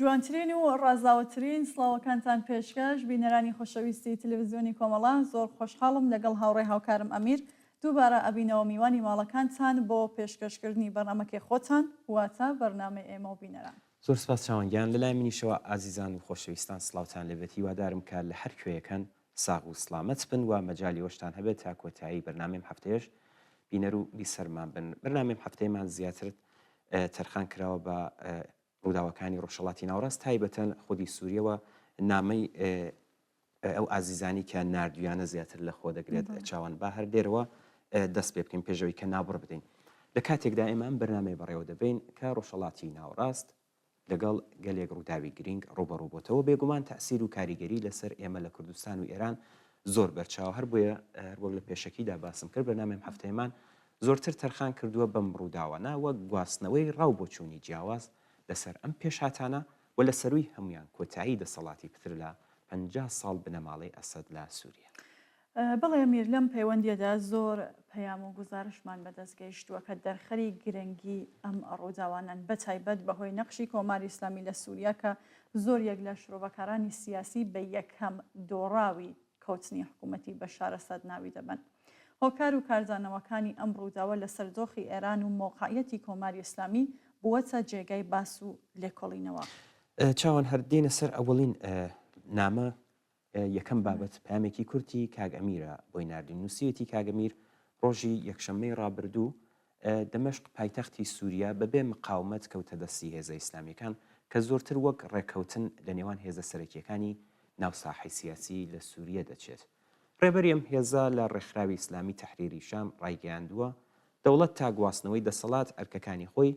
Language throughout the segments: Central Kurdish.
جوانترین و ڕازاوترین سڵاوەکانتان پێشکەش بینەرانی خۆشەویستی تلڤیزیۆنی کۆمەڵە زۆر خۆشحاڵم لەگەڵ هاوڕێ هاوکارم ئەمیر دووبارە ئەبینەوە میوانی ماڵەکانتان بۆ پێشکەشکردنی بەرنامەکەی خۆتان واتە بەرنامەی ئێمە و بینەران. زۆر سپاس چاوەنگیان لەلای منیشەوە ئازیزان و خۆشەویستان سڵاوتان لەبێتی وادارم کە لە هەر کوێیەکەن ساغ و سلامەت بن و مەجای وەشتان هەبێت تا کۆتایی بەرنامەم هەفتەیەش بینەر و بیسەرمان بن. بەرنامەم هەفتەیەمان زیاتر تەرخان کراوە بە ڕووداوەکانی ڕۆژهەڵاتی ناوەڕاست تایبەتەن خودی سووریەوە نامەی ئەو ئازیزانی کە نردویانە زیاتر لە خۆ دەگرێت چاوان با هەر دێرەوە دەست پێ بکەین پێشەوەی کە نابڕ بدەین. لە کاتێکدا ئێمە بەرنامەی بەڕێوە دەبین کە ڕۆژهەڵاتی ناوەڕاست لەگەڵ گەلێک ڕووداوی گرنگ ڕوبەڕووبەتەوە بێگومان تەسیر و کاریگەری لەسەر ئێمە لە کوردستان و ئێران زۆر بەرچاو هەر بۆیە وەک لە پێشەکیدا باسم کرد بەرنامەی هەفتەیەمان زۆرتر تەرخان کردووە بەم ڕووداوانە وەک گواستنەوەی ڕاو بۆچوونی جیاواز لەسەر ئەم پێشهاتانە و لە سەروی هەمویان کۆتایی دەسەڵاتی پتر لە 50 ساڵ بنەماڵەی ئەسەد لە سووریا. بەڵێ میر لەم پەیوەندیەدا زۆر پەیام و گزارشمان بەدەستگەیشتووە کە دەرخەری گرنگی ئەم ڕووداوانان بەتایبەت بەهۆی نەقشی کۆماری ئیسلامی لە سووریا کە زۆر یەک لە شرۆڤەکارانی سیاسی بە یەکەم دۆڕاوی کەوتنی حکوومەتی بەشار ئەسەد ناوی دەبن. هۆکار و کارزانەوەکانی ئەم ڕووداوە لە سەردۆخی ئێران و مۆقعەتی کۆماری ئیسلامی بووەتە جێگای باس و لێکۆڵینەوە. چاوان هەردێنە سەر ئەوڵین نامە یەکەم بابەت پامێکی کورتی کاگەمیرە بۆی نردی نووسیەتی کاگەمیر ڕۆژی یەکشەممەی ڕابردوو دەمەشق پایتەختی سووریا بەبێ مقاومەت کەوتە دەستی هێزە ئیسلامیەکان کە زۆرتر وەک ڕێککەوتن لە نێوان هێزە سەرەکیەکانی ناوساحی سیاسی لە سووریە دەچێت. ڕێبەریم هێزە لە ڕێکخراوی ئیسلامی تەحریری شام ڕایگەیاندووە دەوڵەت تا گواستنەوەی دەسەڵات ئەرکەکانی خۆی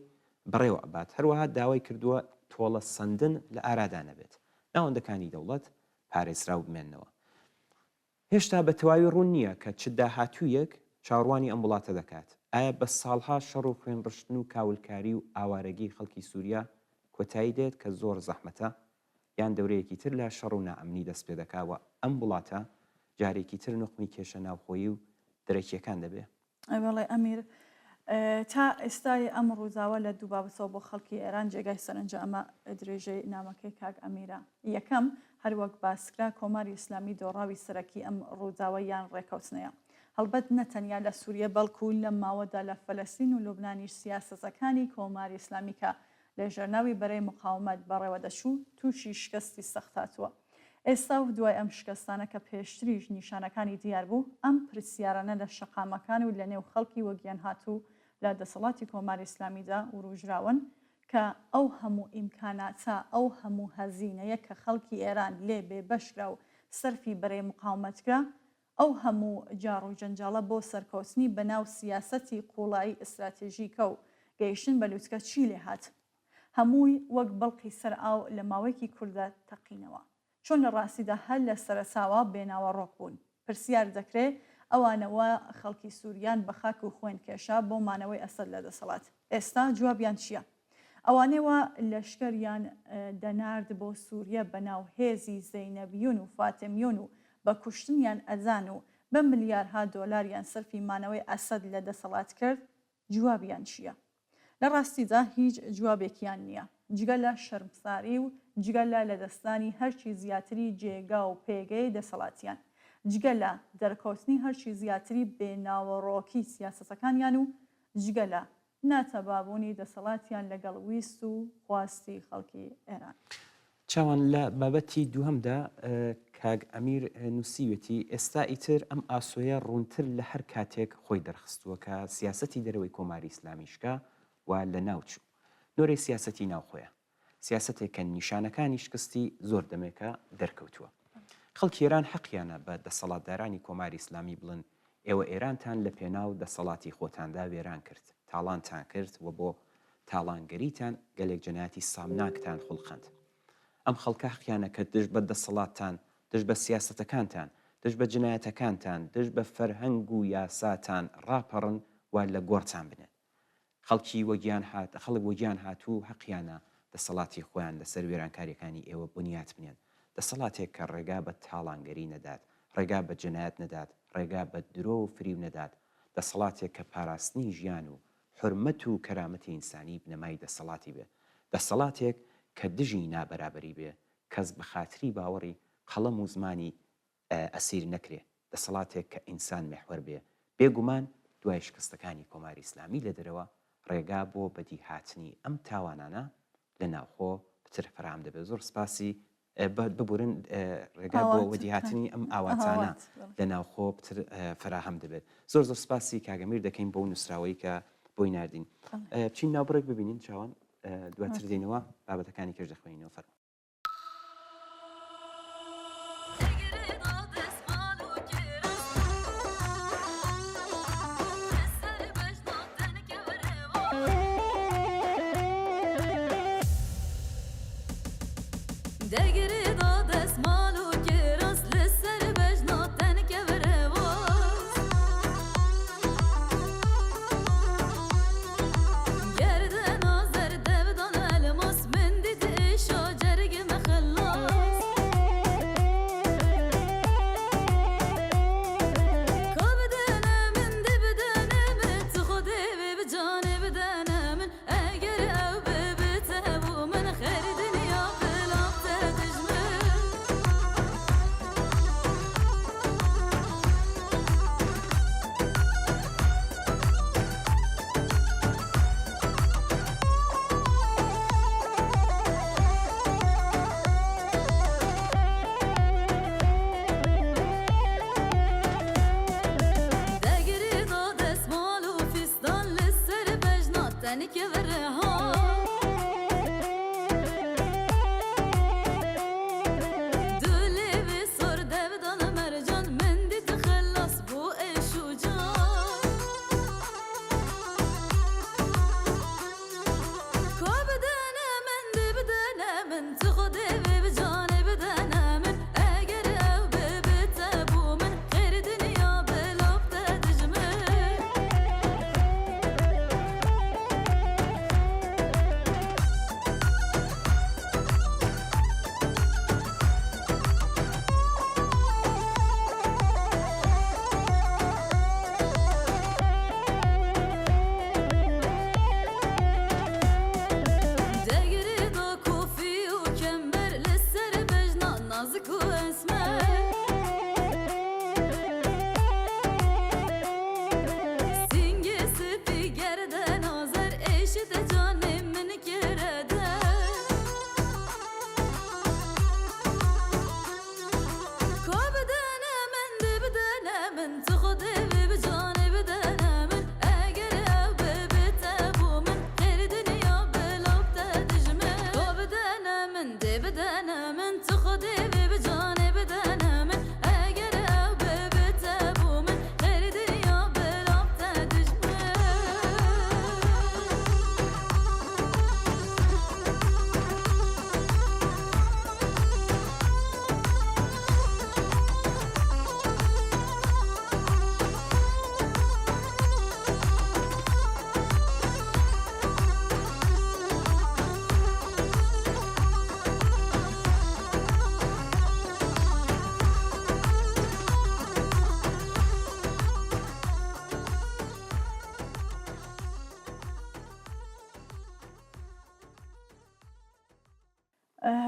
بڕێوە ئەبات هەروەها داوای کردووە تۆڵە سندن لە ئارادا نەبێت ناوەندەکانی دەوڵەت پارێزراو بمێنەوە. هێشتا بە تەواوی ڕوون نییە کە چ داهاتوویەک چاڕوانی ئەم وڵاتە دەکات. ئایا بە ساڵها شەڕ و خوێنڕشتن و کاولکاری و ئاوارەگی خەڵکی سووریا کۆتایی دێت کە زۆر زەحمەتە یان دەورەیەکی تر لە شەڕ و نائەمنی دەست پێ دەکاوە ئەم وڵاتە جارێکی تر نوقمی کێشە ناوخۆیی و دەرەکیەکان دەبێ. ئەوڵێ ئەمیر تا ئێستای ئەم ڕووداوە لە دوو بابەتەوە بۆ خەڵکی ئێران جێگای سەرنج ئەمە درێژەی نامەکەی کاک ئەمیرە. یەکەم هەروەک باسکرا کۆماری ئیسلامی دۆڕاوی سەرەکی ئەم ڕووداوە یان ڕێکەوتنەیە. هەڵبەت نەتەنیا لە سووریە بەڵکو لە ماوەدا لە فەلەستین و لوبنانیش سیاسەتەکانی کۆماری ئیسلامی کە لە ژێرناوی بەرەی مقاومەت بەڕێوە دەچوو تووشی شکستی سەختاتوە. ئێستا و دوای ئەم شکستانە کە پێشتریش نیشانەکانی دیار بوو ئەم پرسیارانە لە شەقامەکان و لە نێو خەڵکی وەگیان هاتوو لە دەسەڵاتی کۆماری ئیسلامیدا وروژراون کە ئەو هەموو ئیمکاناتە ئەو هەموو هەزینەیە کە خەڵکی ئێران لێ بێ بەشرا و سەرفی بەرەی مقاومەتکرا ئەو هەموو جاڕ و جەنجاڵە بۆ سەرکەوتنی بەناو سیاسەتی قوڵایی ئستراتێژیکە و گەیشتن بە لووتکە چی لێ هات هەمووی وەک بەڵقی سەر ئاو لە ماوەیەکی کووردە تەقینەوە چۆن لە ڕاستیدا هەر لە سەرەتاوە بێناوە ڕۆک بوون پرسیار دەکرێت ئەوانەوە خەڵکی سووریان بە خاک و خوێن کێشا بۆ مانەوەی ئەسەد لە دەسەڵات ئێستا جوابیان چییە؟ ئەوانەوە لەشکریان دەنارد بۆ سووریە بەناو هێزی زەینەبیون و فاتمیون و بە کوشتنیان ئەزان و بە ملیارها دۆلاریان سەرفی مانەوەی ئەسەد لە دەسەڵات کرد جوابیان چییە؟ لە ڕاستیدا هیچ جوابێکیان نییە جگە لە شەرمساری و جگە لە لەدەستانی هەرچی زیاتری جێگا و پێگەی دەسەڵاتیان جگە لە دەرکەوتنی هەرچی زیاتری بێناوەڕۆکی سیاسەتەکانیان و جگە لە ناتەبابوونی دەسەڵاتیان لەگەڵ ویست و خواستی خەڵکی ئێران. چاوان لە بابەتی دووهەمدا کاگ ئەمیر نووسیوێتی ئێستا ئیتر ئەم ئاسۆیە ڕوونتر لە هەر کاتێک خۆی دەرخستووە کە سیاسەتی دەرەوەی کۆماری ئیسلامیشکە و لە ناوچوو نۆرەی سیاسەتی ناوخۆیە سیاسەتێک کە نیشانەکانی شکستی زۆر دەمێکە دەرکەوتووە. خەڵکی ئێران حەقیانە بە دەسەڵاتدارانی کۆماری ئیسلامی بڵن ئێوە ئێرانتان لە پێناو دەسەڵاتی خۆتاندا وێران کرد تاڵانتان کرد و بۆ تاڵانگەریتان گەلێک جەنایەتی سامناکتان خوڵقەند. ئەم خەڵکە حەقیانە کە دژ بە دەسەڵاتتان دژ بە سیاسەتەکانتان دژ بە جنایەتەکانتان دژ بە فەرهەنگ و یاساتان ڕاپەڕن و لە گۆڕتان بنێن. خەڵکی وەگیان هاتوو حەقیانە دەسەڵاتی خۆیان لەسەر وێرانکاریەکانی ئێوە بنیات بنێن دەسەڵاتێک کە ڕێگا بە تاڵانگەری نەدات ڕێگا بە جنایەت نەدات ڕێگا بە درۆ و فریو نەدات دەسەڵاتێک کە پاراستنی ژیان و حرمەت و کەرامەتی ئینسانی بنەمای دەسەڵاتی بێت دەسەڵاتێک کە دژی نابەرابەری بێ کەس بە خاتری باوەڕی قەڵەم و زمانی ئەسیر نەکرێ دەسەڵاتێک کە ئینسان مێحوەر بێ بێگومان دوای شکستەکانی کۆماری ئیسلامی لە دەرەوە ڕێگا بۆ بەدی هاتنی ئەم تاوانانە لە ناوخۆ پتر فراهم دەبێت زۆر سپاسی ببورن ڕێگا بۆ وەدیهاتنی ئەم ئاواتانە لە ناوخۆ پتر فراهم دەبێت زۆر زۆر سپاسی کاگەمیر دەکەین بۆ نووسراوەی کە بۆی ناردین چین ناوبڕێک ببینین چاوان دواتر دێنەوە بابەتەکانی کەش دەخوێنینەوە فەرموو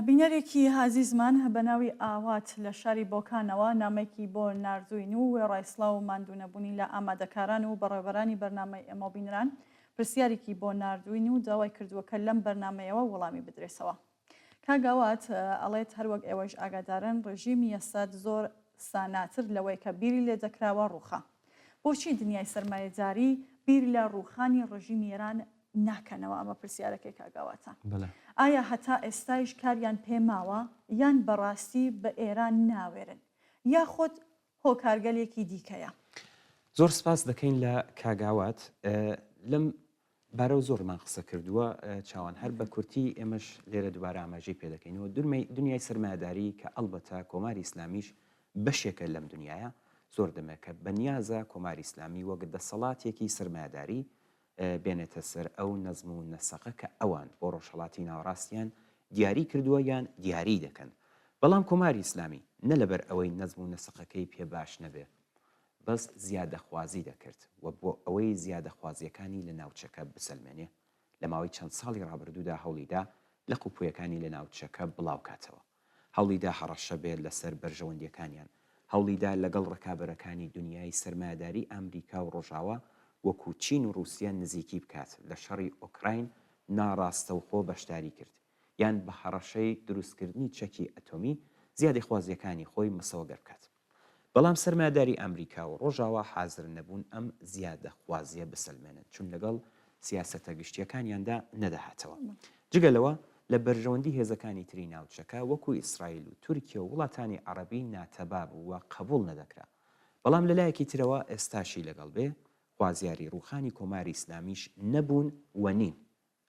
بینەرێکی هازیزمان بە ناوی ئاوات لە شاری بۆکانەوە نامێکی بۆ ناردوین و ڕایسڵاو و ماندوونەبوونی لە ئامادەکاران و بەڕێوەبەرانی بەرنامەی ئەمە بینران پرسیارێکی بۆ ناردوین و داوای کردووەکە لەم بەرنمەیەوە وەڵامی بدرێسەوە. کاگاوات ئەڵێت هەروەک ئێوەش ئاگادارن ڕژیمی ئەساد زۆر ساناتر لەوەی کە بیری لێ دەکراوە ڕووخە. بۆچی دنیای سەرمایەجاری بیری لە ڕووخانی ڕژیمی ئێران ناکەنەوە؟ ئەمە پرسیارەکەی کاگاواتە. ئایا هەتا ئێستایش کاریان پێماوە یان بەڕاستی بە ئێران ناوێرن یا خۆت هۆکارگەلێکی دیکەیە؟ زۆر سپاس دەکەین لە کاگاوات. لەم بارە زۆرمان قسە کردووە چاوان هەر بە کورتی ئێمەش لێرە دوبارە ئاماژەی پێ دەکەینەوە دنیای سەرمایەداری کە ئەڵبەتە کۆماری ئیسلامیش بەشێکە لەم دنیاە زۆر دەمەکە بەنیازە کۆماری ئیسلامی وەک دەسەڵاتێکی سەرمایەداری بێنێتە سەر ئەو نەزم و نەسەقە کە ئەوان بۆ ڕۆژهەڵاتی ناوەڕاستیان دیاری کردووە یان دیاری دەکەن. بەڵام کۆماری ئیسلامی نە لەبەر ئەوەی نەزم و نەسەقەکەی پێ باش نەبێ بەس زیادەخوازی دەکرد و بۆ ئەوەی زیادەخوازیەکانی لە ناوچەکە بسەلمێنێ لە ماوەی چەند ساڵی ڕابردوودا هەوڵیدا لە قوپویەکانی لە ناوچەکە بڵاو کاتەوە هەوڵیدا هەڕەشە بێت لەسەر بەرژەوەندیەکانیان هەوڵیدا لەگەڵ ڕکابەرەکانی دنیای سەرمایهداری ئەمریکا و ڕۆژاوە وەکو چین و رووسیا نزیکی بکات لە شەڕی ئۆکراین ناڕاستەوخۆ بەشداری کرد یان بە هەڕەشەی دروستکردنی چەکی ئەتۆمی زیادی خوازیەکانی خۆی مسەوەگەر بکات بەڵام سەرمایهداری ئەمریکا و ڕۆژاوە حازر نەبوون ئەم زیادە خوازیە بسەلمێنن چون لەگەڵ سیاسەتە گشتیەکانیاندا نەدەهاتەوە جگەلەوە لە بەرژەوەندی هێزەکانی تری ناوچەکە وەکو ئیسرائیل و تورکیا و وڵاتانی عەرەبی ناتەباب وە قبول نەدەکرا بەڵام لەلایەکی ترەوە ئێستاشی لەگەڵ بێ خوازیاری ڕوخانی کۆماری ئیسلامیش نەبوون و نین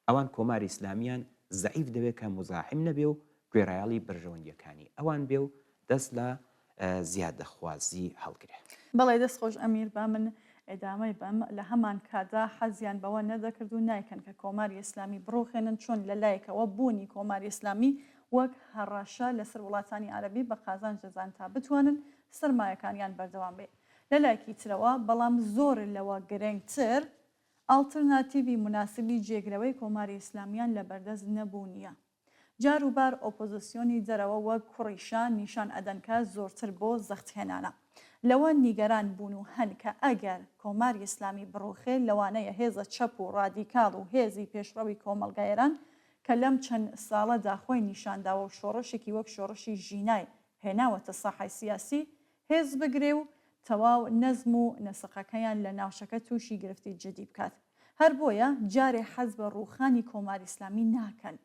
ئەوان کۆماری ئیسلامیان زەعیف دەوێت کە مزاحم نەبێ و گوێڕایاڵی بەرژەوەندیەکانی ئەوان بێ و دەست لە زیادەخوازی هەڵگرێ بەڵێ دەست خۆش ئەمیر با من ئێدامەی بەم لە هەمان کادا حەزیان بەوە نەدەکرد و نایکەن کە کۆماری ئیسلامی بڕۆخێنن چۆن لەلایەکەوە بوونی کۆماری ئیسلامی وەک هەڕاشە لەسەر وڵاتانی عەرەبی بە قازان جەزان تا بتوانن سەرمایەکانیان بەردەوام بێ لەلایەکی ترەوە بەڵام زۆر لەوە گرنگتر ئالترناتیڤی مناسبی جێگرەوەی کۆماری ئیسلامیان لە بەردەست نەبوونیە جاروبار ئۆپۆزیسیۆنی دەرەوە وەک کوڕیشان نیشان ئەدەنکە زۆرتر بۆ زەختهێنانە لەوە نیگەران بوون و هەن کە ئەگەر کۆماری ئیسلامی بڕوخێ لەوانەیە هێزە چەپ و ڕادیکاڵ و هێزی پێشڕەوی کۆمەڵگایران کە لەم چەند ساڵەدا خۆی نیشانداوە و شۆڕشێکی وەک شۆڕشی ژینای هێناوەتە ساحای سیاسی هێز بگرێ و تەواو نەزم و نەسقەکەیان لە ناوچەکە تووشی گرفتی جدی بکات هەر بۆیە جارێ حەز بە ڕوخانی کۆماری ئیسلامی ناکەن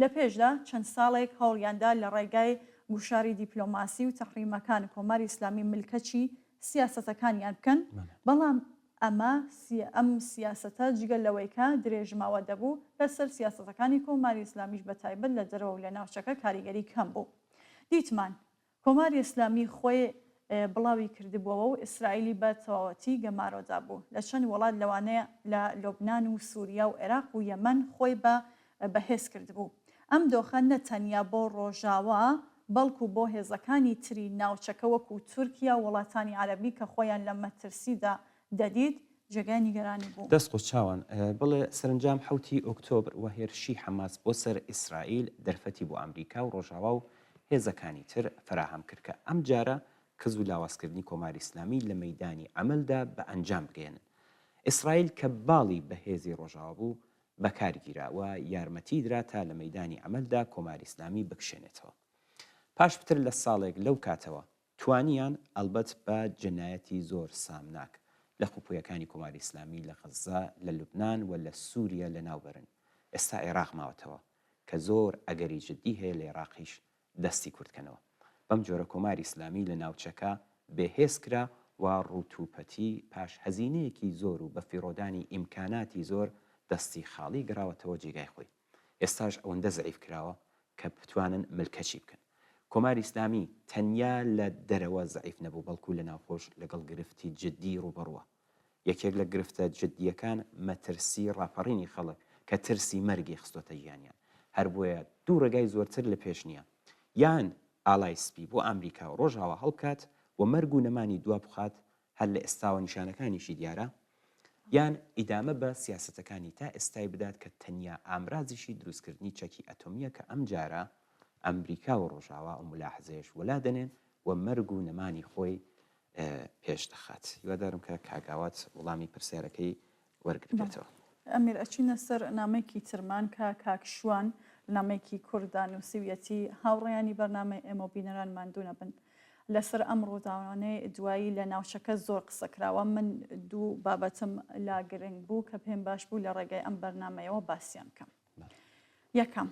لە پێشدا چەند ساڵێک هەوڵیاندا لە ڕێگای گوشاری دیپلۆماسی و تەحریمەکان کۆماری ئیسلامی ملکەچی سیاسەتەکانیان بکەن بەڵام ئەم سیاسەتە جگەل لەوەیکە درێژماوە دەبوو لەسەر سیاسەتەکانی کۆماری ئیسلامیش بە تایبەت لە دەرەوە و لە ناوچەکە کاریگەری کەم بوو دیتمان کۆماری ئیسلامی خۆی بڵاوی کردبووەوە و ئیسرائیلی بە تەواوەتی گەمارۆدا بوو لە چەند وڵات لەوانەیە لە لۆبنان و سووریا و عێراق و یەمەن خۆی بەهێز کردبوو ئەم دۆخە نەتەنیا بۆ ڕۆژاوە بەڵکو بۆ هێزەکانی تری ناوچەکە وەکو تورکیا وڵاتانی عەرەبی کە خۆیان لە مەترسیدا دەدید جێگای نیگەرانی بوو دەست خۆچاوان بڵێ سەرنجام حوتی ئۆکتۆبر و هێرشی حەماس بۆ سەر ئیسرائیل دەرفەتی بۆ ئەمریکا و ڕۆژاوا و هێزەکانی تر فراهەم کرد کە ئەم جارە کەز و لاوازکردنی کۆماری ئیسلامی لە مەیدانی عەمەلدا بە ئەنجام بگەێنن ئیسرائیل کە باڵی بەهێزی ڕۆژاوا بوو بەکارگیراوە یارمەتی درا تا لە مەیدانی عەمەلدا کۆماری ئیسلامی بکشێنێتەوە پاش پتر لە ساڵێک لەو کاتەوە توانیان ئەلبەت بە جنایەتی زۆر سامناک لە خوپویەکانی کۆماری ئیسلامی لە غەزا لە لوبنان و لە سووریا لە ناوبەرن ئێستا عێراق ماوەتەوە کە زۆر ئەگەری جدی هەیە لە عێراقیش دەستی کوردکەنەوە بەم جۆرە کۆماری ئیسلامی لە ناوچەکە بێهێز کرا و ڕووتوپەتی پاش هەزینەیەکی زۆر و بە فیڕۆدانی ئیمکاناتی زۆر دەستی خاڵی گەڕاوەتەوە جێگای خۆی ئێستاش ئەوەندە زەعیف کراوە کە بتوانن ملکەچی بکەن کۆماری ئیسلامی تەنیا لە دەرەوە زەعیف نەبوو بەڵکو لە ناوخۆش لەگەڵ گرفتی جدی ڕوبەڕوە یەکێک لە گرفتە جدیەکان مەترسی ڕاپەڕینی خەڵک کە ترسی مەرگی خستۆتە ژیانیان هەر بۆیە دوو ڕێگای زۆرتر لە پێش نییە یان ئاڵای سپی بۆ ئەمریکا و ڕۆژاوە هەڵکات و مەرگ و نەمانی دوا بخات هەر لە ئێستاوە نیشانەکانیشی دیارە یان ئیدامە بە سیاسەتەکانی تا ئێستای بدات کە تەنیا ئامرازیشی دروستکردنی چەکی ئەتۆمیە کە ئەم جارە ئەمریکا و ڕۆژاوە ئەو ملاحزەیەش وەلا دەنێن و مەرگ و نەمانی خۆی پێش دەخات هیوادارم کە کاگاوات وەڵامی پرسیارەکەی وەرگرتێتەوە ئەمیر ئەچینە سەر نامەیەکی ترمان کە کاکشوان نامەیەکی کوردان و سویەتی هاوڕێیانی بەرنامەی ئێمە بینەران ماندوو نەبن لەسەر ئەم ڕووداوانەی دوایی لە ناوچەکە زۆر قسەکراوە من دوو بابەتم لا گرنگ بوو کە پێم باش بوو لە ڕێگای ئەم بەرنمەیەوە باسییان بکەم یەکەم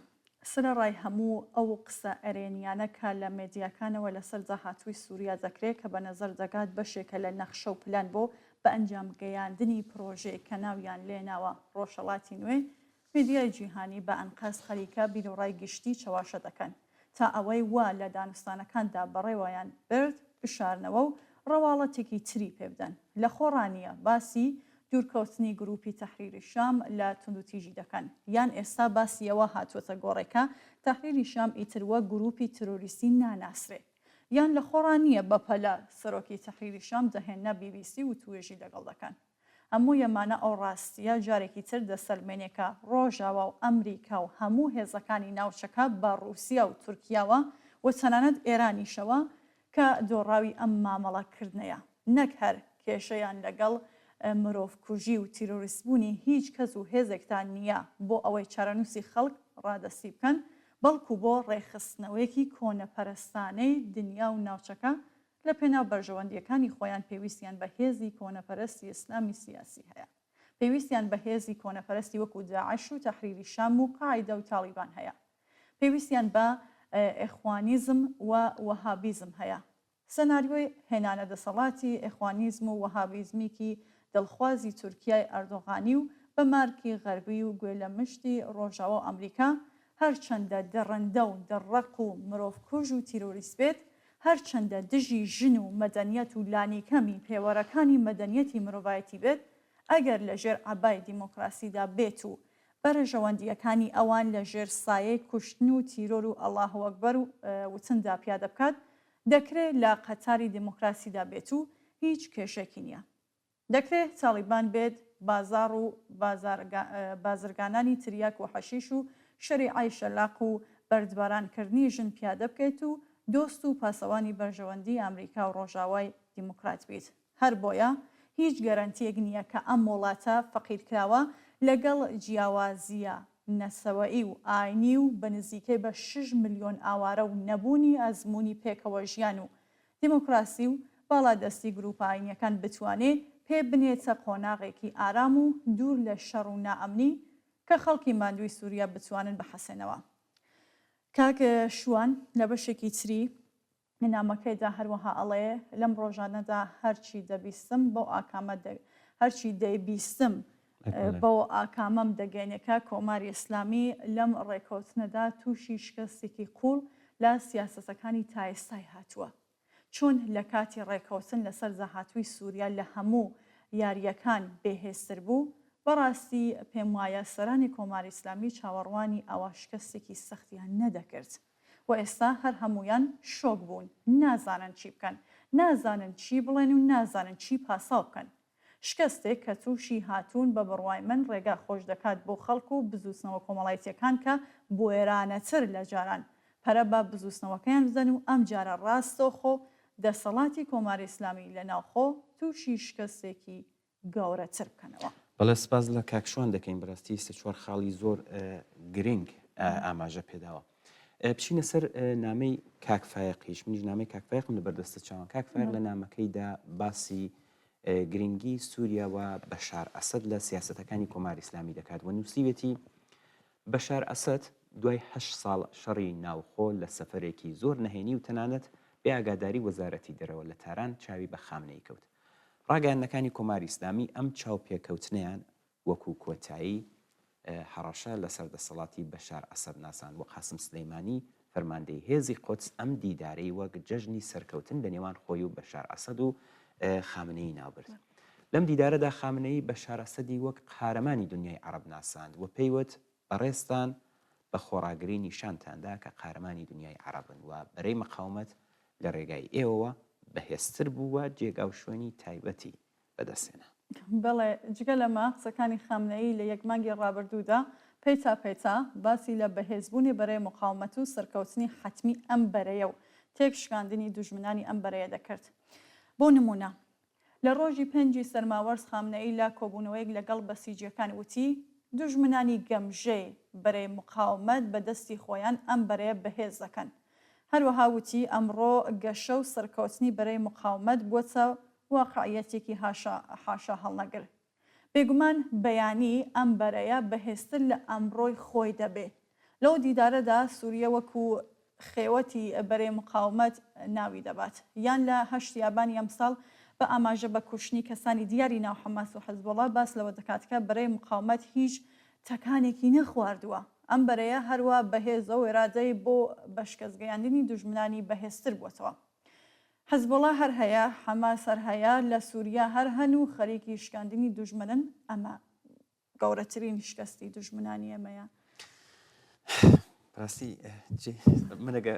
سرە ڕای هەموو ئەو قسە ئەرێنیانە کە لە مێدیاکانەوە لەسەر جاهاتووی سووریا دەکرێت کە بە نەزەر دەگات بەشێکە لە نەخشە و پلان بۆ بە ئەنجام گەیاندنی پرۆژەیە کە ناویان لێناوە ڕۆژهەڵاتی نوێ میدیای جیهانی بە ئەنقەس خەریکە بیرۆڕای گشتی چەواشە دەکەن تا ئەوەی وا لە دانوستانەکاندا بەڕێوەیان برد بشارنەوە و ڕەواڵەتێکی تری پێ بدەن لە خۆڕانیە باسی دوورکەوتنی گروپی تەحریری شام لە توندوتیژی دەکەن یان ئێستا باسیەوە هاتووەتە گۆڕێکە تەحریری شام ئیتر وە گروپی تروریستی ناناسرێ یان لە خۆڕانیە بەپەلە سەرۆکی تەحریری شام دەهێنە BBC و توێژی لەگەڵ دەکەن هەموو ئەمانە ئەو ڕاستیە جارێکی تر دەسەلمێنێکە ڕۆژاوە و ئەمریکا و هەموو هێزەکانی ناوچەکە بە ڕووسیا و تورکیاوە و چەنانەت ئێرانیشەوە کە دۆڕاوی ئەم مامەڵەکردنەیە نەک هەر کێشەیان لەگەڵ مرۆڤکوژی و تیرۆریستبوونی هیچ کەس و هێزێکتان نییە بۆ ئەوەی چارەنووسی خەڵک ڕادەستی بکەن بەڵکو بۆ ڕێخستنەوەیەکی کۆنەپەرستانەی دنیا و ناوچەکە لە پێناو بەرژەوەندیەکانی خۆیان پێویستیان بە هێزی کۆنەپەرستی ئیسلامی سیاسی هەیە پێویستیان بە هێزی کۆنەپەرستی وەکو داعش و تەحریری شام و قاعیدە و تالیبان هەیە پێویستیان بە ئێخوانیزم و وەهابیزم هەیە سەناریۆی هێنانە دەسەڵاتی ئێخوانیزم و وەهابیزمیکی دڵخوازی تورکیای ئەردۆغانی و بە مارکی غەربی و گوێ لە مشتی ڕۆژاوە و ئەمریکا هەرچەندە دەڕەندە و دەڕەق و مرۆڤکوژ و تیرۆریست بێت هەرچەندە دژی ژن و مەدەنیەت و لانیکەمی پێوەرەکانی مەدەنیەتی مرۆڤایەتی بێت ئەگەر لە ژێر ئابای دیمۆکراسیدا بێت و بەرژەوەندیەکانی ئەوان لە ژێر سایەی کوشتن و تیرۆر و ئەڵڵاه ئەکبەر و وتندا پیادە بکات دەکرێت لە قەتاری دیمۆکراسیدا بێت و هیچ کێشێکی نییە دەکرێت تالیبان بێت بازار و بازرگانانی تریاک و حەشیش و شەریعای شەلاق و بەردبارانکردنی ژن پیادە بکەیت و دۆست و پاسەوانی بەرژەوەندی ئەمریکا و ڕۆژاوای دیموکرات بیت هەر بۆیە هیچ گەرانتیەک نییە کە ئەم وڵاتە فەقیرکراوە لەگەڵ جیاوازیە نەسەوەئی و ئاینی و بە نزیکەی بە 6 ملیۆن ئاوارە و نەبوونی ئەزمموی پێکەوە ژیان و دیموکراسی و باڵادەستی گروپایینەکان بتوانێت پێ بنێتە قۆناغێکی ئارام و دوور لە شەڕ و نائەمنی کە خەڵکی ماندووی سووریا بتوانن بەحەسێنەوە کاک شوان لە بەشێکی تری نامەکەیدا هەروەها ئەڵێ لەم ڕۆژانەدا هەرچی دەبیستم بۆ ئاکامە هەرچی دەیبیستم بۆ ئاکامەم دەگەینەکە کۆماری ئیسلامی لەم ڕێکەوتنەدا تووشی شکستێکی قوڵ لە سیاسەتەکانی تا ئێستای هاتووە چۆن لە کاتی ڕێکەوتن لەسەر زەهاتووی سووریا لە هەموو یاریەکان بێهێزتر بوو بەڕاستی پێم وایە سەرانی کۆماری ئیسلامی چاوەڕوانی ئەوە شکستێکی سەختیان نەدەکرد و ئێستا هەر هەمویان شۆک بوون نازانن چی بکەن نازانن چی بڵێن و نازانن چی پاساو بکەن شکستێک کە تووشی هاتوون بە بڕوای من ڕێگا خۆش دەکات بۆ خەڵکو و بزوستنەوە کۆمەڵایەتیەکان کە بۆێرانەتر لە جاران پەرە بە بزوستنەوەکەیان بزەن و ئەم جارە ڕاستەوخۆ دەسەڵاتی کۆماری ئیسلامی لە ناوخۆ تووشی شکستێکی گەورەتر بکەنەوە بەڵێ سپاس لە کاکشوان دەکەین بەڕاستی سێ-چوار خاڵی زۆر گرنگ ئاماژە پێداوە بچینە سەر نامەی کاکفایقیش منیش نامەی کاکفایقم لە بەردەستە چاوان کاکفایق لە نامەکەیدا باسی گرنگی سووریا و بەشار ئەسەد لە سیاسەتەکانی کۆماری ئیسلامی دەکات و نووسیوێتی بەشار ئەسەد دوای 8 ساڵ شەڕی ناوخۆ لە سەفەرێکی زۆر نەهێنی و تەنانەت بێ ئاگاداری وەزارەتی دەرەوە لە تاران چاوی بە خامنەی کەوت ڕاگەیاندنەکانی کۆماری ئیسلامی ئەم چاوپێکەوتنیان وەکو کۆتایی هەڕەشە لەسەر دەسەڵاتی بەشار ئەسەد ناسان بۆ قاسم سلەیمانی فەرماندەی هێزی قودس ئەم دیدارەی وەک جەژنی سەرکەوتن لە نێوان خۆی و بەشار ئەسەد و خامنەی ناوبرد لەم دیدارەدا خامنەی بەشار ئەسەدی وەک قارەمانی دنیای عەرەب ناساند و پێیوت بەڕێستان بە خۆڕاگری نیشانتاندا کە قارەمانی دنیای عەرەبن و بەرەی مەقاومەت لە ڕێگای ئێوەوە بەهێزتر بووە جێگا و شوێنی تایبەتی بەدەستێنە بەڵێ جگە لەمە قسەکانی خامنەیی لە یەک مانگی ڕابردوودا پێیتا باسی لە بەهێزبوونی بەرەی مقاومەت و سەرکەوتنی حتمی ئەم بەرەیە و تێک شکاندنی دوژمنانی ئەم بەرەیە دەکرد بۆ نمونە لە ڕۆژی 5 سەرماوەرز خامنەیی لە کۆبوونەوەیەک لەگەڵ بەسیجیەکان وتی دوژمنانی گەمژەی بەرەی مقاومەت بەدەستی خۆیان ئەم بەرەیە بەهێز دەکەن هەروەها وتی ئەمڕۆ گەشە و سەرکەوتنی بەرەی مقاومەت بۆچە واقعیەتێکی حاشا هەڵنەگر بێگومان بەیانی ئەم بەرەیە بەهێزتر لە ئەمڕۆی خۆی دەبێ لەو دیدارەدا سووریە وەکو خێوەتی بەرەی مقاومەت ناوی دەبات یان لە 8 یابانی ئەم ساڵ بە ئاماژە بە کوشتنی کەسانی دیاری ناو حەماس و حەزبۆڵا باس لەوە دەکات کە بەرەی مقاومەت هیچ تەکانێکی نەخواردووە ئەم بەرەیە هەروە بەهێزە و ئێرادەی بۆ بەشکەسگەیاندنی دوژمنانی بەهێزتر بووەتەوە حەزبۆڵا هەر هەیە حەماس هەر هەیە لە سووریا هەر هەن و خەریکی شکاندنی دوژمنن ئەمە گەورەترین شکستی دوژمنانی ئەمەیە ڕاستی منەگە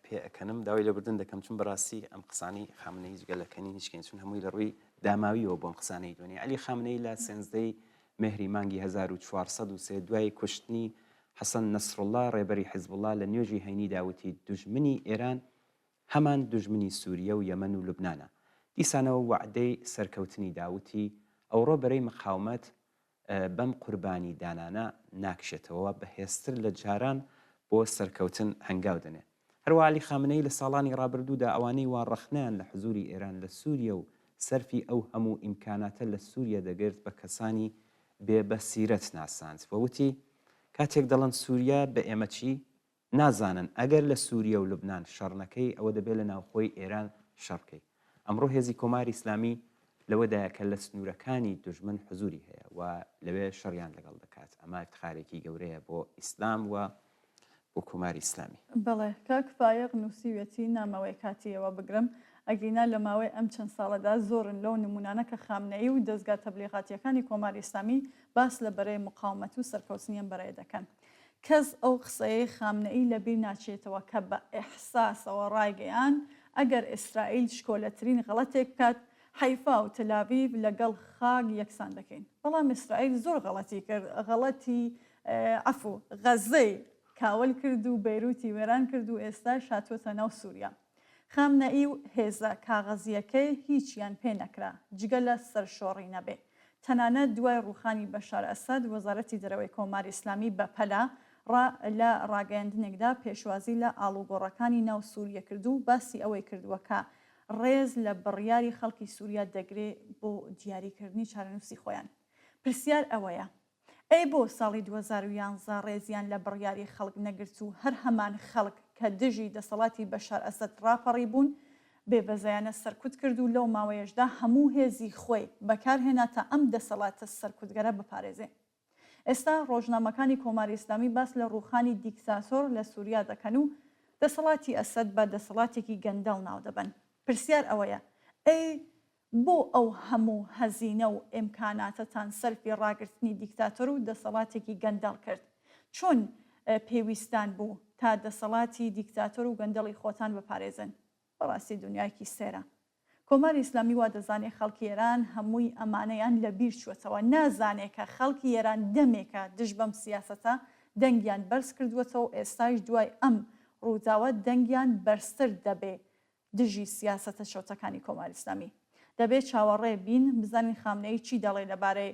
پێەکەنم داوای لەبردن دەکەم چون بەڕاستی ئەم قسانی خامنەی جگە لەکەنی هیچکەین چون هەمووی لە ڕووی داماویەوە بۆم قسانەی دۆنی علی خامنەی لە سێنزدەی مهری مانگی 1403 دوای کوشتنی حەسەن نەسڕڵڵا ڕێبەری حیزبوڵڵا لە نوێژی هەینی داوتی دوژمنی ئێران هەمان دوژمنی سووریە و یەمەن و لوبنانە دیسانەوە وعدەی سەرکەوتنی داوتی ئەوڕۆ بەرەی مقاومەت بەم قوربانی دانانە ناکشێتەوە بەهێزتر لە جاران بۆ سەرکەوتن هەنگاو دەنێ هەروە علی خامنەی لە ساڵانی ڕابردوودا ئەوانەی وا ڕەخنیان لە حزوری ئێران لە سووریە و سەرفی ئەو هەموو ئیمکاناتە لە سووریە دەگرت بە کەسانی بێبەسیرەت ناساند وەوتی کاتێک دەڵن سووریا بە ئێمە چی نازانن ئەگەر لە سووریە و لوبنان شەڕنەکەی ئەوە دەبێت لە ناوخۆی ئێران شەڕکەی ئەمڕۆ هێزی کۆماری ئیسلامی لەوەدایە کە لە سنوورەکانی دوژمن حزوری هەیە و لەوێ شەڕیان لەگەڵ دەکات ئەمە افتخارێکی گەورەیە بۆ ئیسلام و بۆ کۆماری ئیسلامی بەڵێ کاک فایق نووسیوێتی نامەوەی کاتیەوە بگرم ئەگرینا لە ماوەی ئەم چەند ساڵەدا زۆرن لەو نمونانە کە خامنەی و دەستگا تەبلیغاتیەکانی کۆماری ئیسلامی باس لە بەرەی مقاومەت و سەرکەوتنیان بەڕێ دەکەن کەس ئەو قسەیە خامنەی لەبیر ناچێتەوە کە بە ئیحساسەوە ڕایگەیان ئەگەر ئیسرائیل شکۆلەترین غەڵەتێک بکات حیفا و تەلاویڤ لەگەڵ خاگ یەکسان دەکەین بەڵام ئیسرائیل زۆر غەڵەتی کرد غەڵەتی عەفو غەزەی کاول کرد و بەیروتی وێران کرد و ئێستا شاتوۆتە ناو سووریا خامنەئی و هێزە کاغەزیەکەی هیچیان پێ نەکرا جگە لە سەرشۆڕی نەبێ تەنانەت دوای ڕوخانی بەشار ئەسەد وەزارەتی دەرەوەی کۆماری ئیسلامی بەپەلا لە ڕاگەیاندنێکدا پێشوازی لە ئاڵوگۆڕەکانی ناو سووریە کرد و باسی ئەوەی کردووە کە ڕێز لە بڕیاری خەڵکی سووریا دەگرێت بۆ دیاریکردنی چارەنووسی خۆیان پرسیار ئەوەیە ئەی بۆ ساڵی 2011 ڕێزیان لە بڕیاری خەڵک نەگرت و هەر هەمان خەڵک کە دژی دەسەڵاتی بەشار ئەسەد ڕاپەڕی بوون بێبەزایانە سەرکوت کرد و لەو ماوەیەشدا هەموو هێزی خۆی بەکارهێناتە ئەم دەسەڵاتە سەرکوتگەرە بپارێزێ ئێستا ڕۆژنامەکانی کۆماری ئیسلامی باس لە ڕوخانی دیکتاتۆر لە سووریا دەکەن و دەسەڵاتی ئەسەد بە دەسەڵاتێکی گەندەڵ ناو دەبن پرسیار ئەوەیە ئەی بۆ ئەو هەموو هەزینە و ئیمکاناتەتان سەرفی ڕاگررتنی دیکتاتۆر و دەسەڵاتێکی گەندەڵ کرد چۆن پێویستان بوو تا دەسەڵاتی دیکتاتۆر و گەندەڵی خۆتان بپارێزن بەڕاستی دنیایکی سێرە کۆماری ئیسلامی وا دەزانێت خەڵکی ئێران هەمووی ئەمانەیان لە بیر چوەتەوە نازانێت کە خەڵکی ئێران دەمێکە دژ بەم سیاسەتە دەنگیان بەرز کردووەتەوە ئێستاش دوای ئەم ڕووداوە دەنگیان بەرزتر دەبێ دژی سیاسەتە شەوتەکانی کۆماری ئیسلامی دەبێت چاوەڕێ بین بزانین خامنەی چی دەڵێ لەبارەی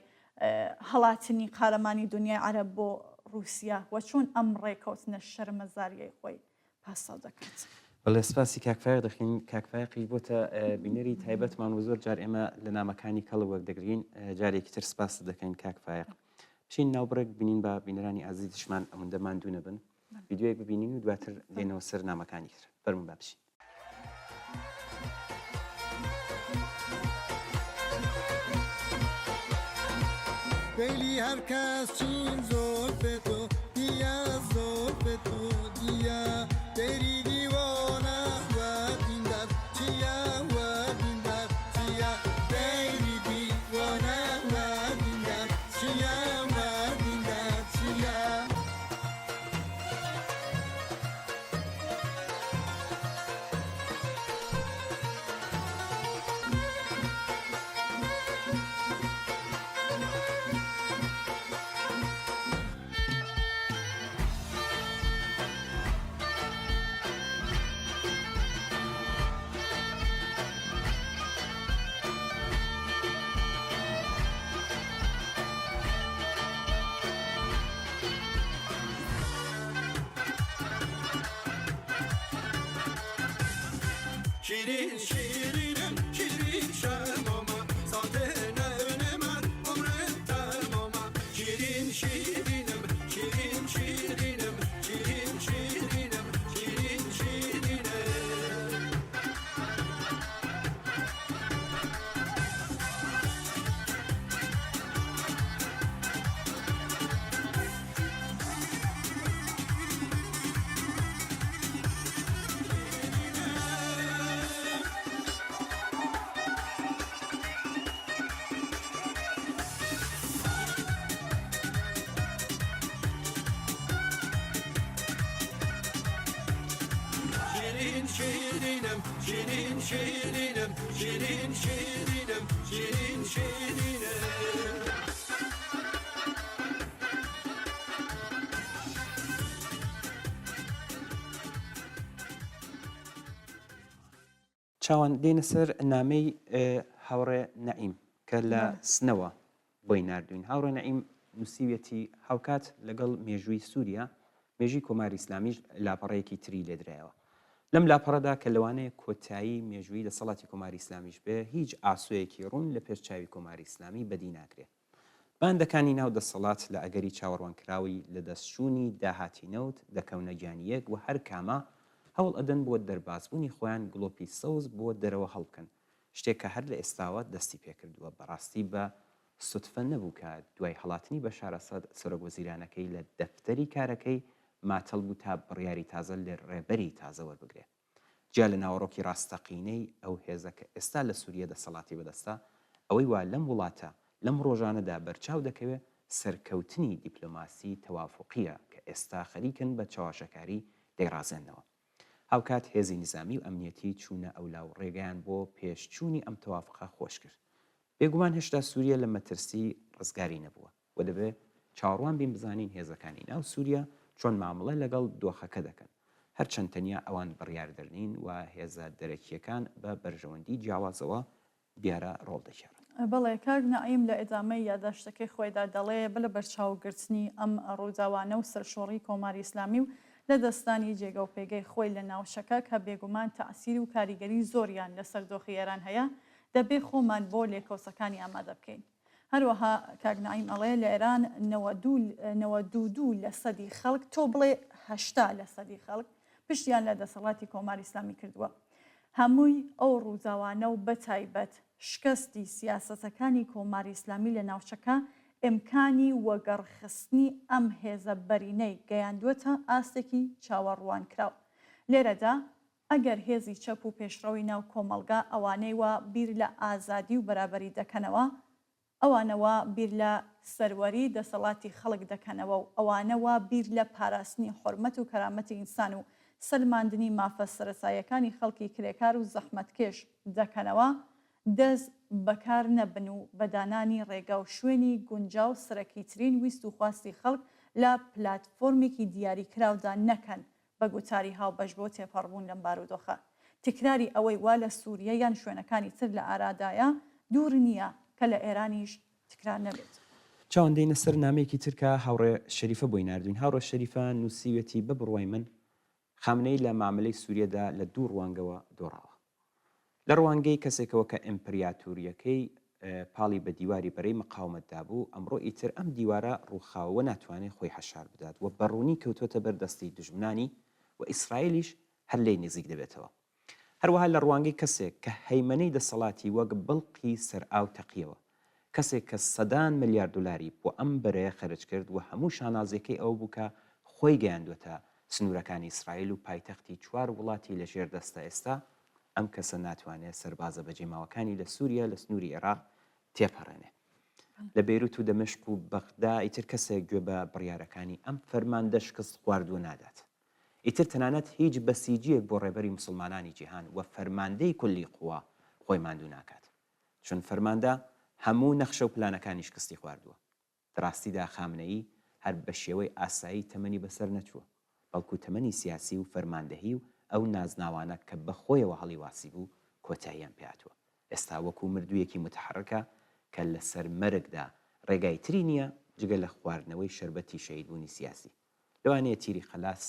هەڵاتنی قارەمانی دنیای عەرەب بۆ رووسیا و چۆن ئەم ڕێکەوتنە شەرمەزاریەی خۆی پاسەڵ دەکات. بەڵێ سپاسی کاکفاق دەخین کاکفاقی بۆتە بینەری تایبەتمان و زۆر جار ئێمە لە نامەکانی کەڵ وەک دەگرین جارێکی تر سپاس دەکەین کاکفاق بچین ناوبڕێک بینین بە بینەرانی ئازیز دشمان ئەوەندەمان دوو نەبن ڤیدیۆیەک ببینین و دواتر دێنەوە سەر نامەکانی تر فەرموو با بچین. Beyli herkes çin zor feto diya zor feto diya deri divana ve dindar çiya ve dindar çiya deri divana ve dindar çiya ve dindar çiya Şirin şirinim şirin şermama Satene önemen umret termama Şirin şirinim şirin şirinim Şirin şirinim şirin şirinim şirinim şirin şirinim شیرین شیرینم شیرین شیرینم چاوان دێنە سەر نامەی هاوڕێ نەعیم کە لە سنەوە بۆی نردوین. هاوڕێ نەعیم نووسیوێتی هاوکات لەگەڵ مێژووی سووریا مێژوی کۆماری ئیسلامیش لاپەڕەیەکی تری لێدرایەوە. لەم لاپەڕەدا کە لەوانەیە کۆتایی مێژووی دەسەڵاتی کۆماری ئیسلامیش بێ هیچ ئاسوەیەکی ڕوون لە پێشچاوی کۆماری ئیسلامی بەدی ناکرێت. باندەکانی ناو دەسەڵات لە ئەگەری چاوەڕوانکراوی لە دەستچوونی داهاتی نەوت دەکەونە گیانیەک و هەر کامە هەوڵ ئەدەن بۆ دەربازبوونی خۆیان گڵۆپی سەوز بۆ دەرەوە هەڵبکەن، شتێک کە هەر لە ئێستاوە دەستی پێکردووە. بەڕاستی بە سوتفە نەبوو کە دوای هەڵاتنی بەشار ئەسەد سەرۆک وەزیرانەکەی لە دەفتەری کارەکەی ماتەڵ بوو تا بڕیاری تازە لە ڕێبەری تازە وەربگرێت. جا لە ناوەڕۆکی ڕاستەقینەی ئەو هێزەکە ئێستا لە سووریە دەسەڵاتی بەدەستە ئەوەی وا لەم وڵاتە لەم ڕۆژانەدا بەرچاو دەکەوێت سەرکەوتنی دیپلۆماسی تەوافقیە کە ئێستا خەریکن بە چاواشەکاری دەیڕازێنەوە. هاوکات هێزی نظامی و ئەمنیەتی چوونە ئەولاو ڕێگەیان بۆ پێشچوونی ئەم تەوافقە خۆش کرد. بێگومان هێشتا سووریا لە مەترسی ڕزگاری نەبووە و دەبێت چاوەڕوان بین بزانین هێزەکانی ناو سووریا چۆن مامەڵە لەگەڵ دۆخەکە دەکەن، هەرچەند تەنیا ئەوان بڕیاردەرنین و هێزە دەرەکیەکان بە بەرژەوەندی جیاوازەوە دیارە ڕۆڵ دەکێڕن. بەڵێ کاک نەعیم لە ئێدامەی یادداشتەکەی خۆیدا دەڵێ بە بەرچاوگرتنی ئەم ڕووداوانە و سەرشۆڕی کۆماری ئیسلامی و لە دەستانی جێگە و پێگەی خۆی لە ناوچەکە کە بێگومان تەعسیر و کاریگەری زۆریان لەسەر دۆخی ئێران هەیە دەبێ خۆمان بۆ لێکۆسەکانی ئامادە بکەین. هەروەها کاک نەعیم ئەڵێ لە ئێران 92 لە سەدی خەڵک تۆ بڵێ 80 لە سەدی خەڵک پشتیان لە دەسەڵاتی کۆماری ئیسلامی کردووە. هەمووی ئەو ڕووداوانە و بەتایبەت شکستی سیاسەتەکانی کۆماری ئیسلامی لە ناوچەکە ئیمکانی وەگەڕخستنی ئەم هێزە بەرینەی گەیاندووەتە ئاستێکی چاوەڕوان کراو. لێرەدا ئەگەر هێزی چەپ و پێشڕەوی ناو کۆمەلگا ئەوانەی وا بیر لە ئازادی و بەرابەری دەکەنەوە، ئەوانەوە بیر لە سەروەری دەسەڵاتی خەڵک دەکەنەوە و ئەوانەوە بیر لە پاراستنی حورمەت و کەرامەتی ئینسان و سەلماندنی مافە سەرەسایەکانی خەڵکی کرێکار و زەحمەتکێش دەکەنەوە، دەست بەکار نەبن و بەدانانی ڕێگا و شوێنی گونجاو سەرەکی ترین ویست و خواستی خەڵک لە پلاتفۆرمێکی دیاریکراودا نەکەن بە گوتاری هاوبەش بۆ تێپەڕبوون لەم بارودۆخە. تکراری ئەوەی وا لە سووریە یان شوێنەکانی تر لە ئارادایە دوور نییە کە لە ئێرانیش تکرار نەبێت. چاوان دێنە سەر نامەیەکی ترکە هاوڕێ شەریفە بۆی نردوین. هاوڕێ شەریفە نووسیوێتی بە بڕوای من خامنەی لە مامەلەی سووریەدا لە دوو ڕوانگەوە دۆڕاوە. لە ڕوانگەی کەسێکەوە کە ئیمپریاتوریەکەی پاڵی بە دیواری بەرەی مقاومەتدا بوو، ئەمڕۆ ئیتر ئەم دیوارە ڕووخاوە ناتوانێت خۆی حەشار بدات و بەڕوونی کەوتۆتە بەردەستی دژمنانی و ئیسرائیلیش هەر لێی نزیک دەبێتەوە. هەروەها لە ڕوانگەی کەسێک کە هەیمەنەی دەسەڵاتی وەک بڵقی سەرئاو تەقیەوە، کەسێک کە سەدان ملیار دلاری بۆ ئەم بەرەیە خەرج کرد و هەموو شانازەکەی ئەو بوو کە خۆی گەیاندوێتە سنوورەکانی ئیسرائیل و پایتەختی چوار وڵاتی لە ژێر دەستە ئێستا، ئەم کەسە ناتوانێت سەربازە بەجێماوەکانی لە سووریا لە سنووری عێراق تێپەڕێنێ. لە بەیروت و دەمشق و بەغدا ئیتر کەسێک گوێ بە بڕیارەکانی ئەم فەرماندە شکست خواردووە نادات. ئیتر تەنانەت هیچ بەسیجیەک بۆ ڕێبەری مسلمانانی جیهان و فەرماندەی کولی قووا خۆی ماندوو ناکات، چون فەرماندە هەموو نەخشە و پلانەکانی شکستی خواردووە. دراستیدا خامنەیی هەر بە شێوەی ئاسایی تەمەنی بەسەر نەچووە، بەڵکو تەمەنی سیاسی و فەرماندەهی و ئەو نازناوانە کە بەخۆیەوە هەڵی واسی بوو کۆتاییان پێهاتووە. ئێستا وەکو مردوویەکی متحرکە کە لەسەر مەرگدا ڕێگای تری نییە جگە لە خواردنەوەی شەربەتی شەیدبوونی سیاسی. لەوانەیە تیری خەلاس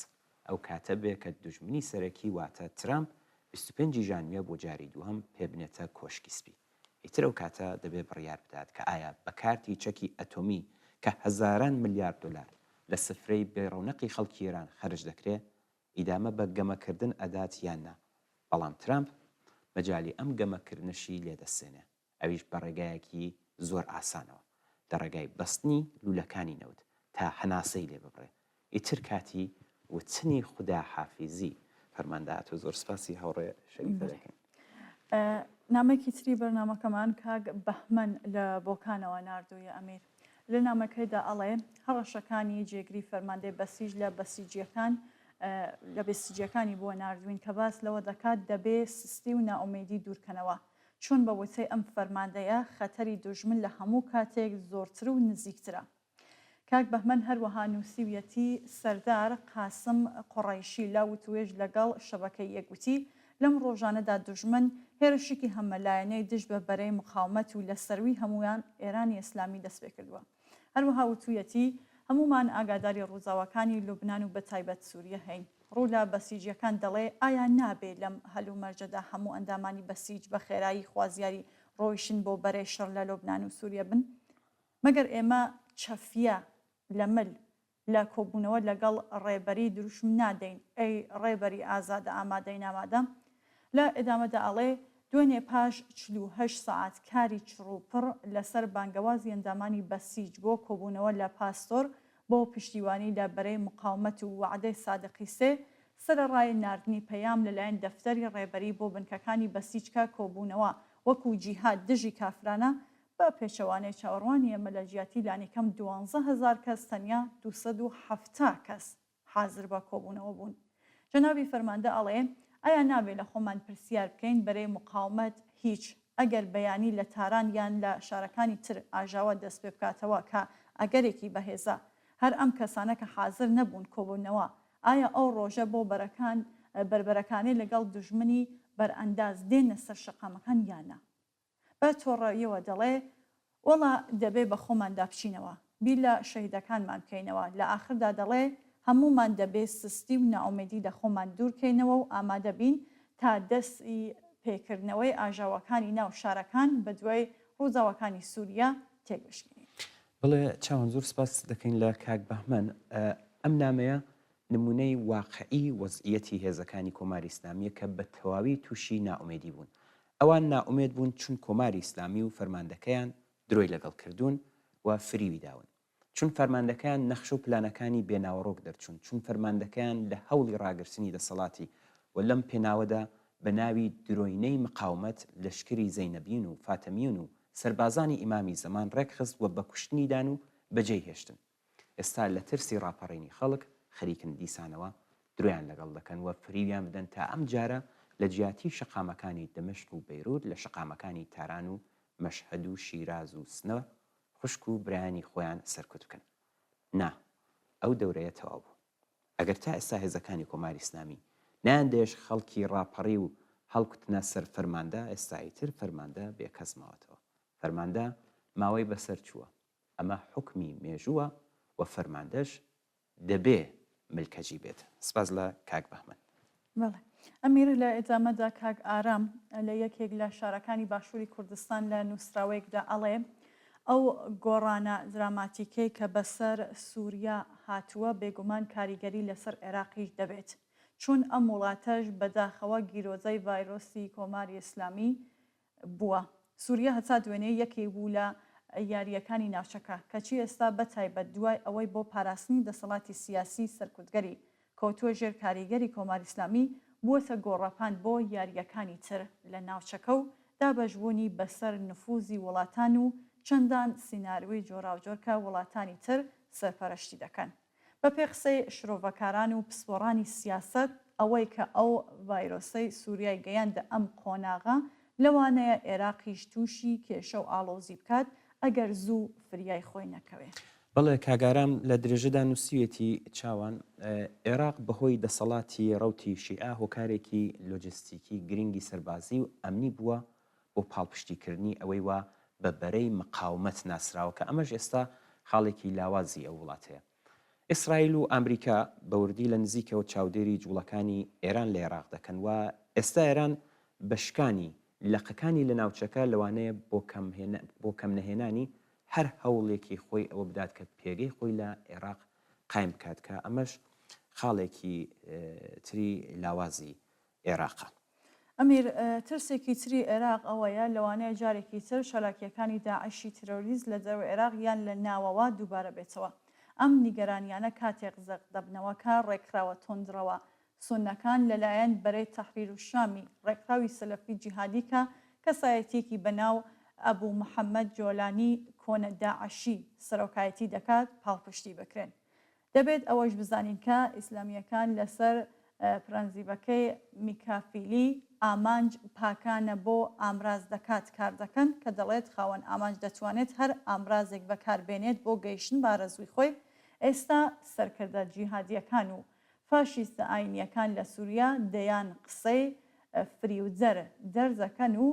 ئەو کاتە بێ کە دوژمنی سەرەکی واتە ترامپ 25 ژانویە بۆ جاری دووهەم پێبنێتە کۆشکی سپی. ئیتر ئەو کاتە دەبێت بڕیار بدات کە ئایا بە کارتی چەکی ئەتۆمی کە هەزاران ملیار دلار لە سفرەی بێڕەونەقی خەڵکی ئێران خەرج دەکرێت ئیدامە بە گەمەکردن ئەدات یاننا. بەڵام ترامپ مەجای ئەم گەمەکردنشی لێدەسێنێ، ئەویش بە ڕێگایەکی زۆر ئاسانەوە، دە ڕێگای بەستنی لولەکانی نەوت تا هەناسەی لێ ببڕێ. ئیتر کاتی وچنی خوددا حافیزی فەرماندەهاتوە. زۆر سپاسی هاوڕێ شەریفە دەکەین. نامێکی تری بەرنامەکەمان کاک بەهمەن لە بۆکانەوە نردوویە ئەمیر. لە نامەکەیدا ئەڵێ هەڕەشەکانی جێگری فەرماندەی بەسیج لە بەسیجیەکان لە بەسیجیەکانی بۆ نردوین کە باس لەوە دەکات دەبێ سستی و ناومێدی دوورکەنەوە، چون بە وتەی ئەم فەرماندەیە خەتەری دوژمن لە هەموو کاتێک زۆرتر و نزیکترە. کاک بەهمەن هەروەها نووسیویەتی سەردار قاسم قوڕیشی لا وتوێژ لەگەڵ شەبەکەی یەکوتی لەم ڕۆژانەدا دوژمن هێرشێکی هەمەلایەنەی دژ بە بەرەی مقاومەت و لە سەروی هەمویان ئێرانی ئیسلامی دەست پێ کردووە. هەروەها وتوویەتی هەمومان ئاگاداری ڕووزاوەکانی لوبنان و بەتایبەت سووریە هەین. ڕوو لە بەسیجیەکان دەڵێ ئایا نابێت لەم هەلومەرجەدا هەموو ئەندامانی بەسیج بە خێرایی خوازیاری ڕۆیشن بۆ بەرەی شەڕ لە لوبنان و سووریە بن؟ مەگەر ئێمە چەفیە لە مل لە کۆبوونەوە لەگەڵ ڕێبەری دروشم نادەین ئەی ڕێبەری ئازادە ئامادەی نامادە. لە ئێدامەدا ئەڵێ دوێنێ پاش 48 ساعت کاری چڕوپڕ لەسەر بانگەوازی ئەندامانی بەسیج بۆ کۆبوونەوە لە پاستۆر بۆ پشتیوانی لە بەرەی مقاومەت و وعدەی سادقی سێ سەرەڕای ناردنی پەیام لەلایەن دەفتەری ڕێبەری بۆ بنکەکانی بەسیجکە کۆبوونەوە وەکو جیهاد دژی کافرانە بە پێچەوانەی چاوەڕوانی ئێمە لە جیاتی لانیکەم 12,000 کەس تەنیا 270 کەس حازر بە کۆبوونەوە بوون. جەنابی فەرماندە ئەڵێ ئایا نابێت لە خۆمان پرسیار بکەین بەرەی مقاومەت هیچ ئەگەر بەیانی لە تاران یان لە شارەکانی تر ئاژاوە دەست پێ بکاتەوە کە ئەگەرێکی بەهێزە هەر ئەم کەسانە کە حازر نەبوون کۆبوونەوە ئایا ئەو ڕۆژە بۆ بربەرەکانی لەگەڵ دوژمنی بەرئەنداز دێنە سەر شەقامەکان یانە؟ بە تۆڕەیەوە دەڵێ وەڵا دەبێ بە خۆماندا بچینەوە بیر لە شەهیدەکانمان بکەینەوە. لە ئاخردا دەڵێ هەمومان دەبێت سستی و ناومێدی لە خۆمان دوورکەینەوە و ئامادە بین تا دەستی پێکردنەوەی ئاژاوەکانی ناو شارەکان بە دوای ڕووزاوەکانی سووریا تێگەشتین. بڵێ چاوان زۆر سپاس دەکەین لە کاک بەهمەن. ئەم نامەیە نمونەی واقعی وەزعیەتی هێزەکانی کۆماری ئیسلامیە کە بە تەواوی تووشی ناومێدی بوون. ئەوان ناومێد بوون چون کۆماری ئیسلامی و فەرماندەکەیان درۆی لەگەڵ کردوون و فریوی داون. چون فەرماندەکان نەخش و پلانەکانی بێناوەڕۆک دەرچوون، چون فەرماندەکان لە هەوڵی ڕاگررتنی دەسەڵاتی و لەم پێناوەدا بە ناوی درۆینەی مقاومەت لەشکری زەینەبیین و فاتەمیون و سەربازانی ئیمامی زەمان ڕێکخست و بە کوشتنیدان و بەجێی هێشتن. ئێستا لە ترسی ڕاپەڕینی خەڵک خەریکن دیسانەوە درۆیان لەگەڵ دەکەن و فریویان بدەن تا ئەم جارە لە جیاتی شەقامەکانی دەمەشق و بەیروت لە شەقامەکانی تاران و مەشهەد و شیراز و سنە خوشک و برایانی خۆیان سەرکوت بکەن. نا ئەو دەورەیە تەواو بوو. ئەگەر تا ئێستا هێزەکانی کۆماری ئیسلامی نایاندێش خەڵکی ڕاپەڕی و هەڵکوتنە سەر فەرماندە، ئێستاییتر فەرماندە بێکەس ماوەتەوە. فەرماندە ماوەی بەسەر چووە. ئەمە حکمی مێژووە و فەرماندەش دەبێ ملکەجی بێت. سپاس لە کاک بەهمەن. بەڵێ ئەمیر لە ئێجامەدا کاک ئارام لە یەکێک لە شارەکانی باشووری کوردستان لە نووسراوەیەکدا ئەڵێ ئەو گۆڕانە دراماتیکەی کە بەسەر سووریا هاتووە بێگومان کاریگەری لەسەر عێراقیش دەبێت، چون ئەم وڵاتەش بەداخەوە گیرۆزەی ڤایرۆسی کۆماری ئیسلامی بووە. سووریا هەتا دوێنێ یەکێک بوو لە یاریەکانی ناوچەکە کەچی ئێستا بەتایبەت دوای ئەوەی بۆ پاراستنی دەسەڵاتی سیاسی سەرکوتگەری کەوتووە ژێر کاریگەری کۆماری ئیسلامی بووەتە گۆڕەپان بۆ یاریەکانی تر لە ناوچەکە و دابەشبوونی بەسەر نفوزی وڵاتان و چەندان سیناروی جۆراوجۆرکە وڵاتانی تر سەرپەرشتی دەکەن. بە پێ قسەی شرۆڤەکاران و پسپۆڕانی سیاست ئەوەی کە ئەو ڤایرۆسەی سووریای گەیاندە ئەم قۆناغا لەوانەیە عێراقیش تووشی کێشە و ئاڵۆزی بکات ئەگەر زوو فریای خۆی نەکەوێت. بەڵێ کاگارام لە درێژەدا نووسیوێتی چاوان عێراق بەهۆی دەسەڵاتی ڕەوتی شیعە هۆکارێکی لۆجستیکی گرنگی سەربازی و ئەمنی بووە بۆ پاڵپشتیکردنی ئەوەی وا بە بەرەی مقاومەت ناسراوە کە ئەمەش ئێستا خاڵێکی لاوازی ئەو وڵاتەیە. ئیسرائیل و ئەمریکا بەوردی لە نزیکەوە چاودێری جوڵەکانی ئێران لە عێراق دەکەن و ئێستا ئێران بەشکانی لەقەکانی لە ناوچەکە لەوانەیە بۆ کەم نەهێنانی هەر هەوڵێکی خۆی ئەوە بدات کە پێگەی خۆی لە عێراق قایم بکات کە ئەمەش خاڵێکی تری لاوازی عێراقە. ئەمیر ترسێکی تری عێراق ئەوەیە لەوانەیە جارێکی تر شەلاکیەکانی داعشی تیرۆریست لە دەرەوە عێراق یان لە ناوەوە دووبارە بێتەوە. ئەم نیگەرانیانە کاتێک زەق دەبنەوەکە ڕێکراوە تۆندرەوە سونەکان لەلایەن بەرەی تەحریر و شامی ڕێکراوی سەلەفی جیهادی کە کەسایەتێکی بەناو ئەبوو محەممەد جۆلانی کۆنە داعشی سەرۆکایەتی دەکات پاڵپشتی بکرێن. دەبێت ئەوەش بزانین کە ئیسلامیەکان لەسەر پرەنزیبەکەی میکافیلی ئامانج پاکانە بۆ ئامراز دەکات کار دەکەن کە دەڵێت خاوەن ئامانج دەتوانێت هەر ئامرازێک بەکاربێنێت بۆ گەیشتن بارەزووی خۆی. ئێستا سەرکردە جیهادیەکان و فاشیستە ئاینیەکان لە سووریا دەیان قسەی فریوجەر دەرزەکەن و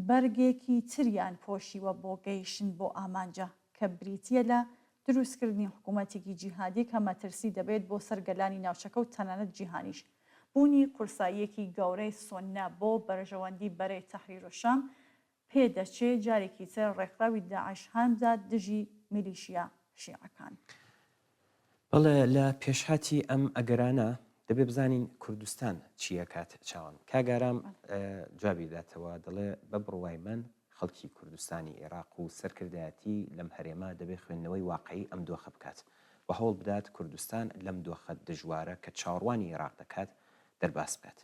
بەرگێکی تریان پۆشیوە بۆ گەیشتن بۆ ئامانجە کە بریتیە لە دروستکردنی حکوومەتێکی جیهادی کە مەترسی دەبێت بۆ سەرگەلانی ناوچەکە و تەنانەت جیهانیش. بوونی قورساییەکی گەورەی سۆنە بۆ بەرژەوەندی بەرەی تەحریر و شام پێدەچێت جارێکی تر ڕێکخراوی داعش هەمدا دژی میلیشیا شیعەکان. بەڵێ لە پێشهاتی ئەم ئەگەرانە دەبێ بزانین کوردستان چیەکات چاوان. کاگارام جوابی داتەوە دەڵێ بە بڕوای من خەڵکی کوردستانی عێراق و سەرکردایەتی لەم هەرێما دەبێت خوێندنەوەی واقعی ئەم دۆخە بکات و هەوڵ بدات کوردستان لەم دۆخە دژوارە کە چاوەڕوانی عێراق دەکات دەرباس بکات.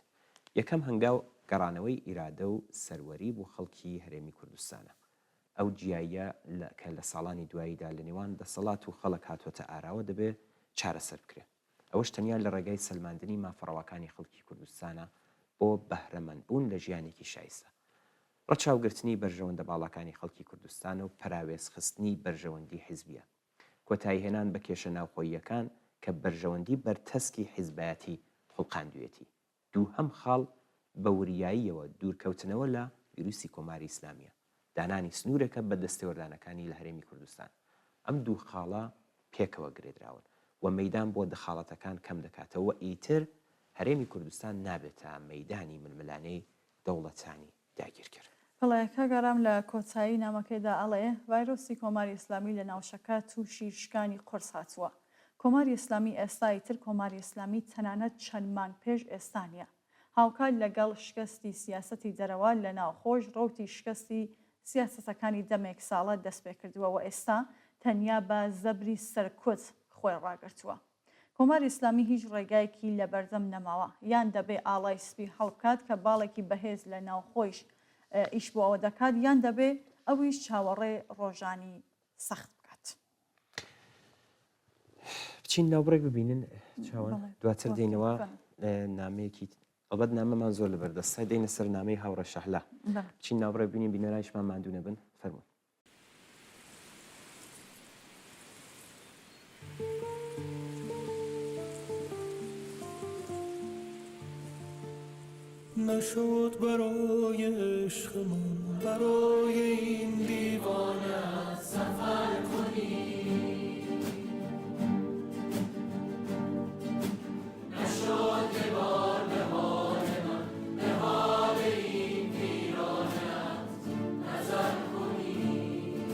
یەکەم هەنگاو گەڕانەوەی ئیرادە و سەروەری بۆ خەڵکی هەرێمی کوردستانە. ئەو جیاییە کە لە ساڵانی دواییدا لە نێوان دەسەڵات و خەڵک هاتوۆتە ئاراوە دەبێت چارەسەر بکرێت. ئەوەش تەنیا لە ڕێگای سەلماندنی مافەڕەوەکانی خەڵکی کوردستانە بۆ بەهرەمەندبوون لە ژیانێکی شایستە. ڕەچاوگرتنی بەرژەوەندە باڵەکانی خەڵکی کوردستانە و پەراوێزخستنی بەرژەوەندی حیزبیە. کۆتایی هێنان بە کێشە ناوخۆییەکان کە بەرژەوەندی بەرتەسکی حیزبایەتی خوڵقاندوێتی. دووهەم خاڵ بە وریاییەوە دوورکەوتنەوە لە ویروسی کۆماری ئیسلامیە. دانانی سنوورەکە بە دەستێوەردانەکانی لە هەرێمی کوردستان. ئەم دوو خاڵە پێکەوە گرێدراون و مەیدان بۆ دەخاڵەتەکان کەم دەکاتەوە ئیتر هەرێمی کوردستان نابێتە مەیدانی ململانەی دەوڵەتانی داگیر کرد. بەڵێ گەرام لە کۆتایی نامەکەیدا ئەڵێ ڤایرۆسی کۆماری ئیسلامی لە ناوچەکە تووشی شکانی قورس هاتووە. کۆماری ئیسلامی ئێستایی تر کۆماری ئیسلامی تەنانەت چەند مانگ پێش ئێستانیە. هاوکات لەگەڵ شکستی سیاسەتی دەرەوە لە ناوخۆش ڕوتی شکستی سیاسەتەکانی دەمێک ساڵە دەست پێ کردووە و ئێستا تەنیا بە زەبری سەرکوت خۆی ڕاگرتووە. کۆماری ئیسلامی هیچ ڕێگایەکی لە بەردەم نەماوە یان دەبێ ئاڵای سپی هەڵبکات کە باڵێکی بەهێز لە ناوخۆیش ئیش بۆ ئەوە دەکات یان دەبێ ئەویش چاوەڕێ ڕۆژانی سەخت بکات. بچین ناوبڕێک ببینن چاوان دواتر دێنەوە نامەیەکی ئەڵبەت نامەمان زۆر لەبەردەستای دێنە سەر نامەی هاوڕە شەحلا. بچین ناوبڕێک بینین بینەرایشمان ماندوو نەبن فەرموون. نشد برای عشقمون برای این دیوانه سفر کنیم نشد که بار به حال من به حال این ویرانه نظر کنیم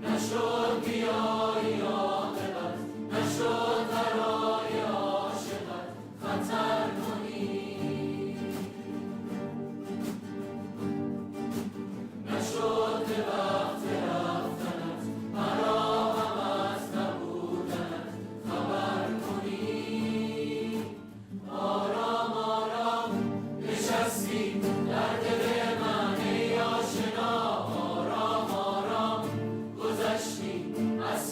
نشد بیایی عاقبت نشد برای خطر کنی نشد به وقت رفتنت مرا هم از نبودنت خبر کنی آرام آرام نشستی در دل من ای آشنا آرام آرام گذشتی از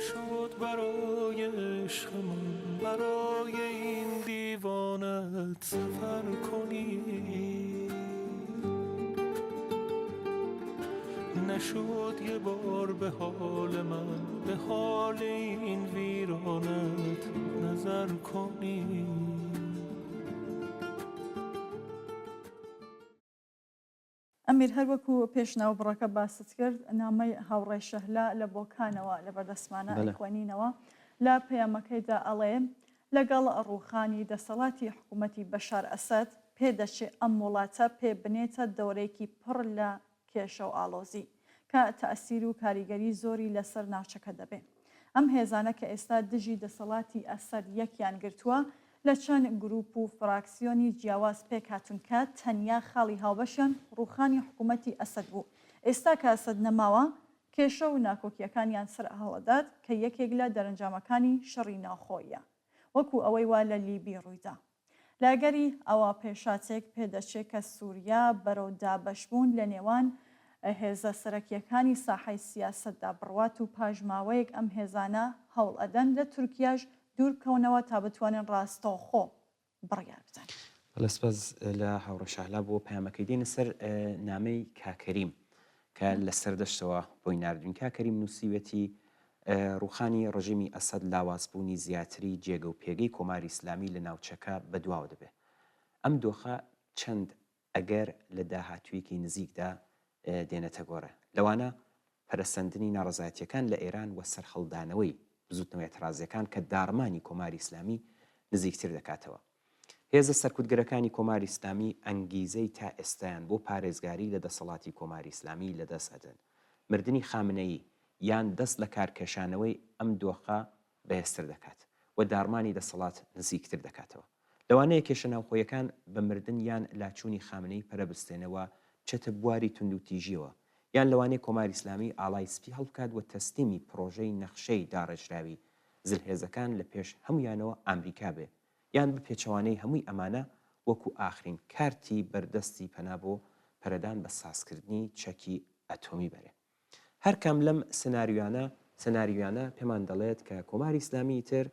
نشد برای عشقمون برای این دیوانت سفر کنی، نشد یه بار به حال من به حال این ویرانت نظر کنی. ئەمیر هەروەکو پێشناو بڕەکە باست کرد نامەی هاوڕێ شەهلا لە بۆکانەوە لە بەردەسمانە ئەیخوێنینەوە لە پەیامەکەیدا ئەڵێ لەگەڵ ڕووخانی دەسەڵاتی حکوومەتی بەشار ئەسەد پێدەچێت ئەم وڵاتە پێ بنێتە دەورەیەکی پڕ لە کێشە و ئاڵۆزی کە تەئسیر و کاریگەری زۆری لەسەر ناوچەکە دەبێت. ئەم هێزانە کە ئێستا دژی دەسەڵاتی ئەسەد یەکیان گرتووە لە چەند گروپ و فراکسیۆنی جیاواز پێک هاتوونکە تەنیا خاڵی هاوبەشیان ڕووخانی حکوومەتی ئەسەد بوو. ئێستا کە ئەسەد نەماوە کێشە و ناکۆکیەکانیان سەر هەڵەدات کە یەکێک لە دەرەنجامەکانی شەڕی ناوخۆیە وەکو ئەوەی وا لە لیبی ڕوویدا. لاگەری ئەوە پێشاچێک پێدەچێت کە سووریا بەرەو دابەشبوون لە نێوان هێزە سەرەکیەکانی ساحەی سیاسەتدا بڕوات و پاژماوەیەک ئەم هێزانە هەوڵ ئەدەن لە تورکیاش دوورکەونەوە تا بتوانن ڕاستەوخۆ بڕیار بدەن. بەڵێسپەس لە هاوڕە شەهلا بۆ پەیامەکەی دێنە سەر نامەی کاکەریم کە لە سەردەشتەوە بۆی ناردوین. کاکەریم نووسیوەتی ڕووخانی ڕژیمی ئەسەد لاوازبوونی زیاتری جێگە و پێگەی کۆماری ئیسلامی لە ناوچەکە بەدواوە دەبێت. ئەم دۆخە چەند ئەگەر لە داهاتوویەکی نزیکدا دێنێتە گۆڕە لەوانە پەرەسەندنی ناڕەزایەتیەکان لە ئێران وە سەرخەڵدانەوەی بزوتنەوەی اعتراضیەکان کە دارمانی کۆماری ئیسلامی نزیکتر دەکاتەوە. هێزە سەرکوتگەرەکانی کۆماری ئیسلامی ئەنگیزەی تا ئێستایان بۆ پارێزگاری لە دەسەڵاتی کۆماری ئیسلامی لەدەست ئەدەن. مردنی خامنەیی یان دەست لە کارکێشانەوەی ئەم دۆخە بەهێزتر دەکات و دارمانی دەسەڵات نزیکتر دەکاتەوە. لەوانەیە کێشە ناوخۆیەکان بە مردن یان لاچوونی خامنەی پەرەبستێنەوە چێتە بواری تونند و تیژیەوە، یان لەوانەیە کۆماری ئیسلامی ئاڵای سپی هەڵبکات و تەستیمی پرۆژەی نەخشەی داڕێژراوی زلهێزەکان لە پێش هەمویانەوە ئامریکا بێ، یان بپێچەوانەی هەمووی ئەمانە وەکو ئاخرین کارتی بەردەستی پەنا بۆ پەرەدان بە سازکردنی چەکی ئەتۆمی بەرێ. هەر کام لەم سناریویانە پێمان دەڵێت کە کۆماری ئیسلامی تر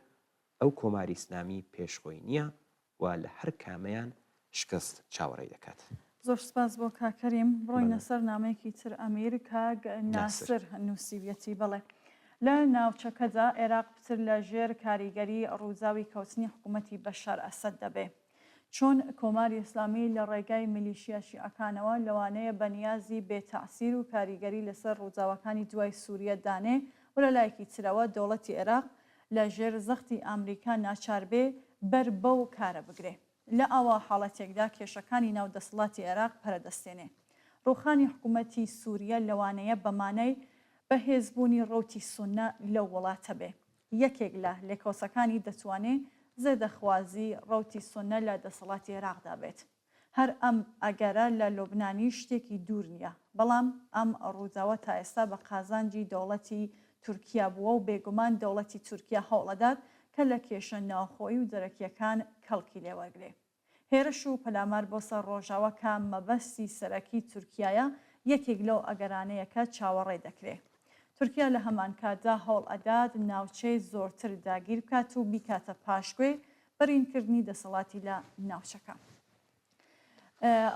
ئەو کۆماری ئیسلامی پێشخۆی نییە و لە هەر کامەیان شکست چاوەڕێی دەکات. زۆر سپاس بۆ کاکەریم. بڕۆینە سەر نامەیەکی تر ئەمیر کاگ ناسر نووسیویەتی بڵێ لە ناوچەکەدا عێراق پتر لە ژێر کاریگەری ڕووزاوی کەوتنی حکوومەتی بەشار ئەسەد دەبێ. چۆن کۆماری ئیسلامی لە ڕێگای میلیشیا شیعەکانەوە لەوانەیە بەنیازی بێتەعسیر و کاریگەری لەسەر ڕووزاوەکانی دوای سووریە دانێ و لە لایەکی ترەوە دەوڵەتی عێراق لە ژێر زەختی ئامریکا ناچار بێ بەر بەو کارە بگرێ. لە ئەوە حاڵەتێکدا کێشەکانی ناو دەسەڵاتی عێراق پەرەدەستێنێ. ڕووخانی حکوومەتی سووریە لەوانەیە بەمانەی بەهێزبوونی ڕەوتی سونە لەو وڵاتە بێ. یەکێک لە لێکۆسەکانی دەتوانێت زێدەخوازی ڕەوتی سونە لە دەسەڵاتی عێراقدا بێت. هەر ئەم ئەگەرە لە لۆبنانی شتێکی دوور نییە، بەڵام ئەم ڕووداوە تا ئێستا بە قازانجی دەوڵەتی تورکیا بووە و بێگومان دەوڵەتی تورکیا هەوڵەدات کە لە کێشە ناوخۆیی و دەرەکیەکان کەڵکی لێوەرگرێ. هێرش و پەلامار بۆ سەر ڕۆژاوە کە مەبەستی سەرەکی تورکایە یەکێک لەو ئەگەرانەیەکە چاوەڕێ دەکرێت. تورکیا لە هەمان کاتدا هەوڵ ئەدات ناوچەی زۆرتر داگیر بکات و بیکاتە پاشگوێ بەرینکردنی دەسەڵاتی لە ناوچەکە.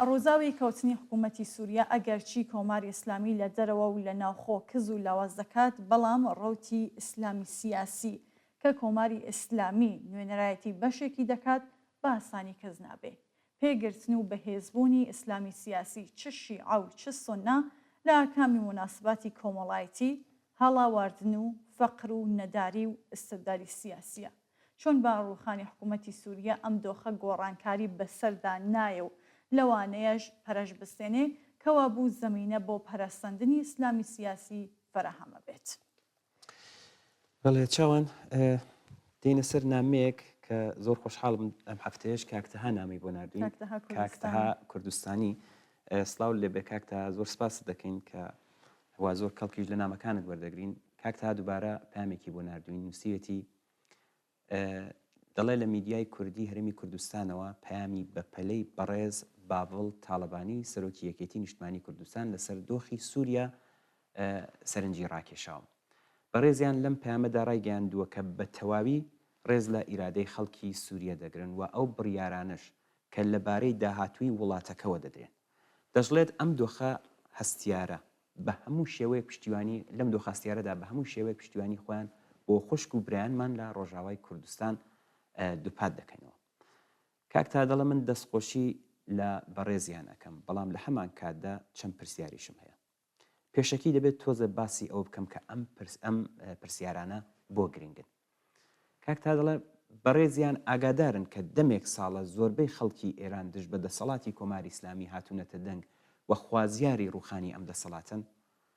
ڕووزاوی کەوتنی حکوومەتی سووریا ئەگەرچی کۆماری ئیسلامی لە دەرەوە و لە ناوخۆ کز و لاواز دەکات، بەڵام ڕەوتی ئیسلامی سیاسی کە کۆماری ئیسلامی نوێنەرایەتی بەشێکی دەکات بە ئاسانی کەس نابێ. پێگرتن و بەهێزبوونی ئیسلامی سیاسی چ شیعە و چ سونە لە ئاکامی موناسباتی کۆمەڵایەتی هەڵاواردن و فەقر و نەداری و ئستبدادی سیاسیە. چۆن با ڕووخانی حکوومەتی سووریا ئەم دۆخە گۆڕانکاری بەسەردا نایە و لەوانەیەش پەرەش بستێنێ کەوا بوو زەمینە بۆ پەرەسەندنی ئیسلامی سیاسی فراهەمە بێت. بەڵێ چاوان دێنە سەر نامەیەک کە زۆر خۆشحاڵم ئەم هەفتەیەش کاکتەها نامی بۆ ناردوین، کاکتەها کوردستانی. سڵاو لێبێ کاکتە، زۆر سپاس دەکەین کە وا زۆر کەڵکیش لە نامەکانت وەردەگرین. کاکتەها دووبارە پامێکی بۆ ناردوین، نووسیوەتی دەڵێ لە میدیای کوردی هەرێمی کوردستانەوە پامی بە پەلەی بەڕێز باڤڵ تاڵەبانی سەرۆکی یەکێتی نیشتمانی کوردستان لەسەر دۆخی سووریا سەرنجی ڕاکێشاوم. بەڕێزیان لەم پامەدا ڕایگەیاندووە کە بە تەواوی ڕێز لە ئیرادەی خەڵکی سووریە دەگرن و ئەو بڕیارانش کە لەبارەی داهاتووی وڵاتەکەەوە دەدرێن. دەژڵێت ئەم دۆخە هەستیارە بە هەموو شێوەیە پشتیوانی لەم دۆخاستیارەدا بە هەموو شێوەیە پشتیوانی خۆیان بۆ خوشک و برایانمان لە ڕۆژاوای کوردستان دووپات دەکەینەوە. کاک تا دەڵە من دەستخۆشی لە بەڕێزیان ئەەکەم، بەڵام لە هەمان کاتدا چەند پرسیاریشم هەیە. پێشەکی دەبێت تۆزە باسی ئەو بکەم کە ئەم پرسیارانە بۆ گرنگن. کاک تا دەڵێ بەڕێزیان ئاگادارن کە دەمێک ساڵە زۆربەی خەڵکی ئێران دژ بە دەسەڵاتی کۆماری ئیسلامی هاتوونەتە دەنگ و خوازیاری ڕوخانی ئەم دەسەڵاتن.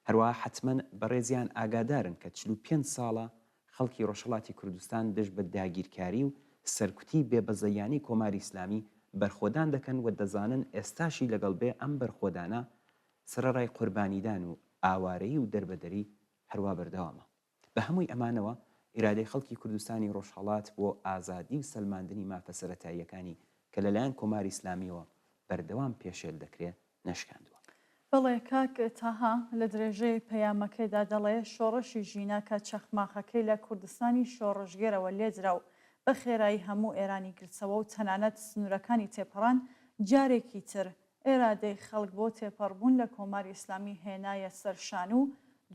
هەروەها حتمما بەڕێزیان ئاگادارن کە 45 ساڵە خەڵکی ڕۆژهەڵاتی کوردستان دژ بە داگیرکاری و سەرکوتی بێبەزەیانی کۆماری ئیسلامی بەرخۆدان دەکەن و دەزانن ئێستاشی لەگەڵ بێ ئەم بەرخۆدانە سرەڕای قوربانیدان و ئاوارەیی و دەربەدەری هەروە بەردەوامە. بە هەمووی ئەمانەوە ئیرادەی خەڵکی کوردستانی ڕۆژهەڵات بۆ ئازادی و سەلماندنی مافە سەرەتاییەکانی کە لەلایەن کۆماری ئیسلامیەوە بەردەوام پێشێل دەکرێت نەشکاندووە. بەڵێ کاک تاها لە درێژەی پەیامەکەیدا دەڵێ شۆڕەشی ژینە کە چەخماخەکەی لە کوردستانی شۆڕژگێرەوە لێدرا و بە خێرایی هەموو ئێرانی گرچەوە و تەنانەت سنوورەکانی تێپەڕان جارێکی تر ئێرادەی خەڵک بۆ تێپەڕبوون لە کۆماری ئیسلامی هێنایە سەرشان و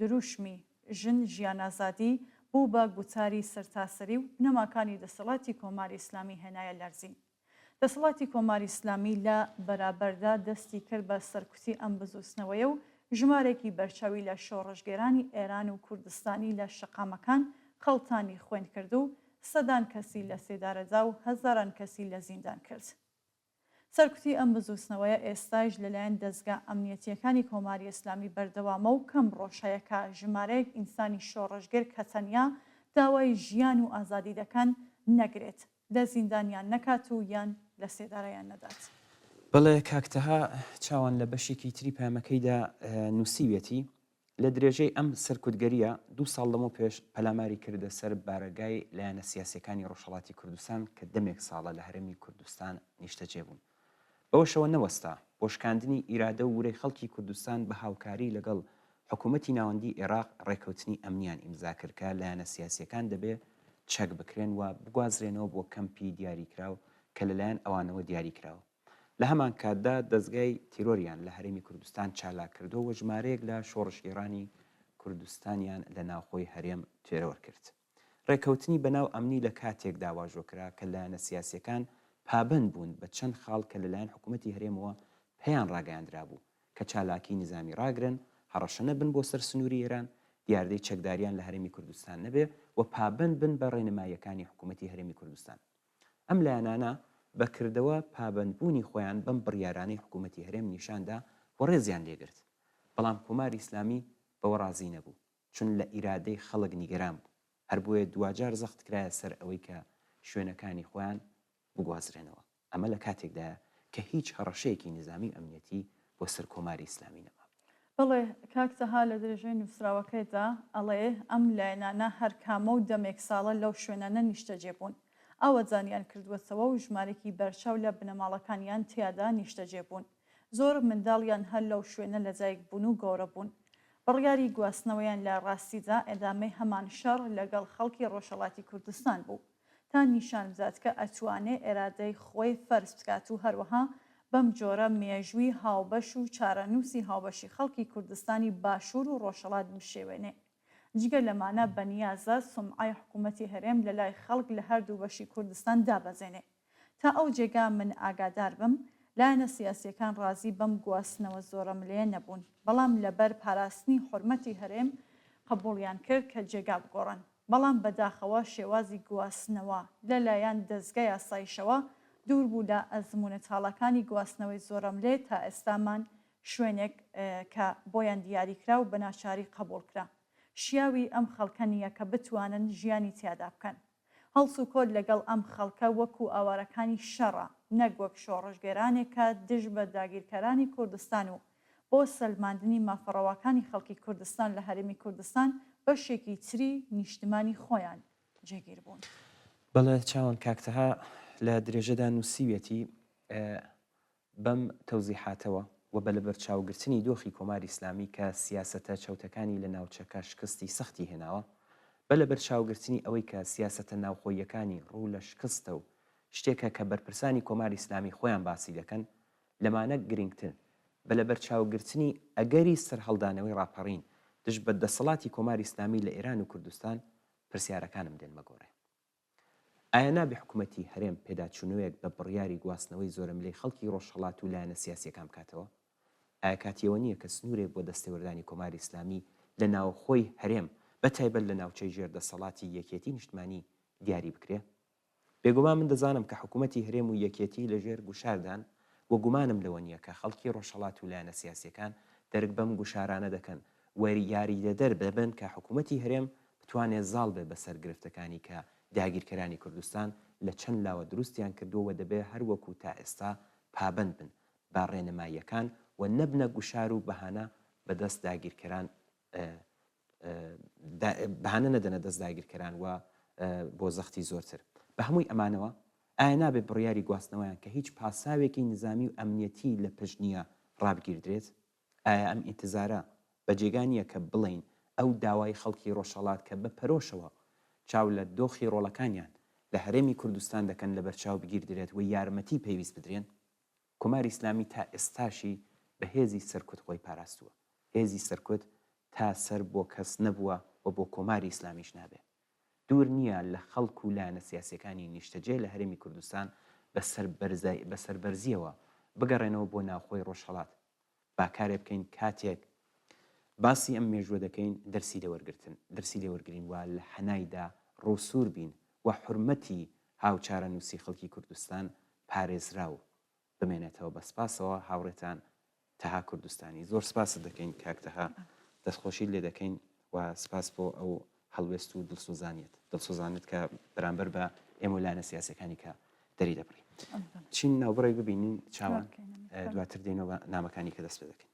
دروشمی ژن ژیانازادی بوو بە گوتاری سەرتاسەری و بنەماکانی دەسەڵاتی کۆماری ئیسلامی هێنایە لەرزین. دەسەڵاتی کۆماری ئیسلامی لە بەرابەردا دەستی کرد بە سەرکوتی ئەم بزوستنەوەیە و ژمارێکی بەرچاوی لە شۆڕژگێرانی ئێران و کوردستانی لە شەقامەکان خەڵتانی خوێن کرد و سەدان کەسی لە سێدارەدا و هەزاران کەسی لە زیندان کرد. سەرکوتی ئەم بزوستنەوەیە ئێستاش لەلایەن دەستگا ئەمنیەتیەکانی کۆماری ئیسلامی بەردەوامە و کەم ڕۆژەیەکە ژمارەیەک ئینسانی شۆڕژگەر کە تەنیا داوای ژیان و ئازادی دەکەن نەگرێت، لە زیندانیان نەکات و یان لە سێدارەیان نەدات. بەڵێ کاکتەها چاوان لە بەشێکی تری پامەکەیدا نووسیوێتی لە درێژەی ئەم سەرکوتگەریە 2 ساڵ لەمە پێش پەلاماری کردە سەر بارەگای لایەنە سیاسەکانی ڕۆژهەڵاتی کوردستان کە دەمێک ساڵە لە هەرێمی کوردستان نیشتەجێ بوون. بەوەشەوە نەوەستا بۆ شکاندنی ئیرادە و ورەی خەڵکی کوردستان بە هاوکاری لەگەڵ حکوومەتی ناوەندی عێراق ڕێکەوتنی ئەمنیان ئیمزا کردکە لایەنە سیاسیەکان دەبێت چەک بکرێن و بگوازرێنەوە بۆ کەمپی دیاریکراو کە لەلایەن ئەوانەوە دیاری کراوە. لە هەمان کاتدا دەستگای تیرۆریان لە هەرێمی کوردستان چالاک کردەوە ژمارەیەک لە شۆڕژگێڕانی کوردستانیان لە ناوخۆی هەرێم توێرەوە کرد. ڕێکەوتنی بەناو ئەمنی لە کاتێک داواژۆکرا کە لایەنە سیاسیەکان پابند بوون بە چەند خاڵ کە لەلایەن حکوومەتی هەرێمەوە پێیان ڕاگەیاندرا بوو کە چالاکی نظامی ڕاگرن، هەڕەشە بن بۆ سەر سنووری ئێران، دیاردەی چەکداریان لە هەرێمی کوردستان نەبێ و پابند بن بە ڕێنماییەکانی حکوومەتی هەرێمی کوردستان. ئەم لایەنانە بەکردەوە پابندبوونی خۆیان بەم بڕیارانەی حکوومەتی هەرێم نیشاندا و ڕێزیان لێگرت. بەڵام کۆماری ئیسلامی بەوە ڕازی نەبوو، چون لە ئیرادەی خەڵک نیگەران بوو. هەر بۆیە دوجار زەخت کرایە سەر ئەوەی کە شوێنەکانی خۆیان بگوازرێنەوە. ئەمە لە کاتێکدایە کە هیچ هەڕەشەیەکی نظامی ئەمنیەتی بۆ سەر کۆماری ئیسلامی نەما. بڵێ کاکتەها لە درێژەی نووسراوەکەیدا ئەڵێ ئەم لایەنانە هەر کامە و دەمێک ساڵە لەو شوێنانە نیشتەجێ بوون. ئەوە زانیان کردوەتەوە و ژمارێکی بەرچاو لە بنەماڵەکانیان تیادا نیشتەجێ بوون. زۆر منداڵیان هەر لەو شوێنە لە جایک بوون و گەورە بوون. بڕیاری گواستنەوەیان لە ڕاستیدا ئێدامەی هەمان شەڕ لەگەڵ خەڵکی ڕۆژهەڵاتی کوردستان بوو تا نیشان بدات کە ئەتوانێ ئێرادەی خۆی فەرز بکات و هەروەها بەم جۆرە مێژووی هاوبەش و چارەنووسی هاوبەشی خەڵکی کوردستانی باشوور و ڕۆژهەڵات بشێوێنێ. جگە لەمانە بەنیازە سومعای حکوومەتی هەرێم لە لای خەڵک لە هەردوو بەشی کوردستان دابەزێنێ. تا ئەو جێگا من ئاگادار بم لایەنە سیاسیەکان ڕازی بەم گواستنەوە زۆرە ملێ نەبوون، بەڵام لەبەر پاراستنی حورمەتی هەرێم قبوڵیان کرد کە جێگا بگۆڕن. بەڵام بەداخەوە شێوازی گواستنەوە لەلایەن دەستگای ئاسایشەوە دوور بوو لە ئەزمونەتاڵەکانی گواستنەوەی زۆرەم لێ تا ئێستامان شوێنێک کە بۆیان دیاریکرا و بەناچاری قبول کرا. شیاوی ئەم خەڵکە نییە کە بتوانن ژیانی تیادا بکەن. هەڵس و کۆل لەگەڵ ئەم خەڵکە وەکو ئاوارەکانی شەڕە، نەک وەک شۆڕژگێرانێک کە دژ بە داگیرکەرانی کوردستان و بۆ سەلماندنی مافەڕەوەکانی خەڵکی کوردستان لە هەرێمی کوردستان بەشێکی تری نیشتمانی خۆیان جێگیر بوون. بەڵێ چاوان کاکتەها لە درێژەدا نووسیوێتی بەم تەوزیحاتەوە و بە لەبەر چاوگرتنی دۆخی کۆماری ئیسلامی کە سیاسەتە چەوتەکانی لە ناوچەکە شکستی سەختی هێناوە بە لە بەرچاوگرتنی ئەوەی کە سیاسەتە ناوخۆیەکانی ڕوو لە شکستە و شتێکە کە بەرپرسانی کۆماری ئیسلامی خۆیان باسی دەکەن لەمانە گرنگتر بە لە بەرچاوگرتنی ئەگەری سەر هەڵدانەوەی ڕاپەڕین دژ بە دەسەڵاتی کۆماری ئیسلامی لە ئێران و کوردستان پرسیارەکانم دێن مەگۆڕێ. ئایا نابێ حکوومەتی هەرێم پێداچوونەوەیەک بە بڕیاری گواستنەوەی زۆرم لەی خەڵکی ڕۆژهەڵات و لایەنە سیاسیەکان بکاتەوە؟ ئایا کاتیەوە نییە کە سنوورێک بۆ دەستێوەردانی کۆماری ئیسلامی لە ناوخۆی هەرێم بە تایبەت لە ناوچەی ژێردەسەڵاتی یەکێتی نیشتمانی دیاری بکرێ؟ بێگومان من دەزانم کە حکوومەتی هەرێم و یەکێتی لەژێر گوشاردان و گومانم لەوە نییە کە خەڵکی ڕۆژهەڵات و لایەنە سیاسیەکان دەرک بەم گوشارانە دەکەن وەری یاریدەدەر ببن کە حکوومەتی هەرێم بتوانێت زاڵ بێ بەسەر گرفتەکانی کە داگیرکەرانی کوردستان لە چەند لاوە دروستیان کردووە دەبێ هەر وەکو تا ئێستا پابند بن با ڕێنەماییەکان و نەبنە گوشار و بەهانە بەدەست داگیرکەران بەهانە نەدەنە دەست داگیرکەران و بۆ زەختی زۆرتر. بە هەمووی ئەمانەوە ئایا نابێت بڕیاری گواستنەوەیان کە هیچ پاساوێکی نظامی و ئەمنیەتی لە پشتنیە ڕابگیردرێت؟ ئایا ئەم ئینتزارە بە جێگانیە کە بڵین ئەو داوای خەڵکی ڕۆژهەڵات کە بە پەرۆشەوە چاو لە دۆخی ڕۆڵەکانیان لە هەرێمی کوردستان دەکەن لە بەرچاو بگیردرێت و یارمەتی پێویست بدرێن؟ کۆماری ئیسلامی تا ئێستاشی بە هێزی سەرکوت خۆی پاراستووە. هێزی سەرکوت تا سەر بۆ کەس نەبووە و بۆ کۆماری ئیسلامیش نابێ. دوور نییە لە خەڵک و لایەنە سیاسیەکانی نیشتەجێ لە هەرێمی کوردستان بە سەربەرزیەوە بگەڕێنەوە بۆ ناوخۆی ڕۆژهەڵات. با کارێ بکەین کاتێک باسی ئەم مێژوە دەکەین دەرسی لێوەرگرین و لە حەنایدا ڕووسور بین و حورمەتی هاوچارە نووسی خەڵکی کوردستان پارێزراو بمێنێتەوە. بە سپاسەوە هاوڕێتان تەها کوردستانی. زۆر سپاس دەکەین کاکتەها، دەستخۆشی لێ دەکەین و سپاس بۆ ئەو هەڵوێست و دڵسۆزانێت کە بەرامبەر بە ئێمە لایەنە سیاسەکانی کە دەری دەبڕی. چین ناوبڕێک ببینین چاوان دواتر دێنەوە نامەکانی کە دەست پێ دەکەین.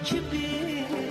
to be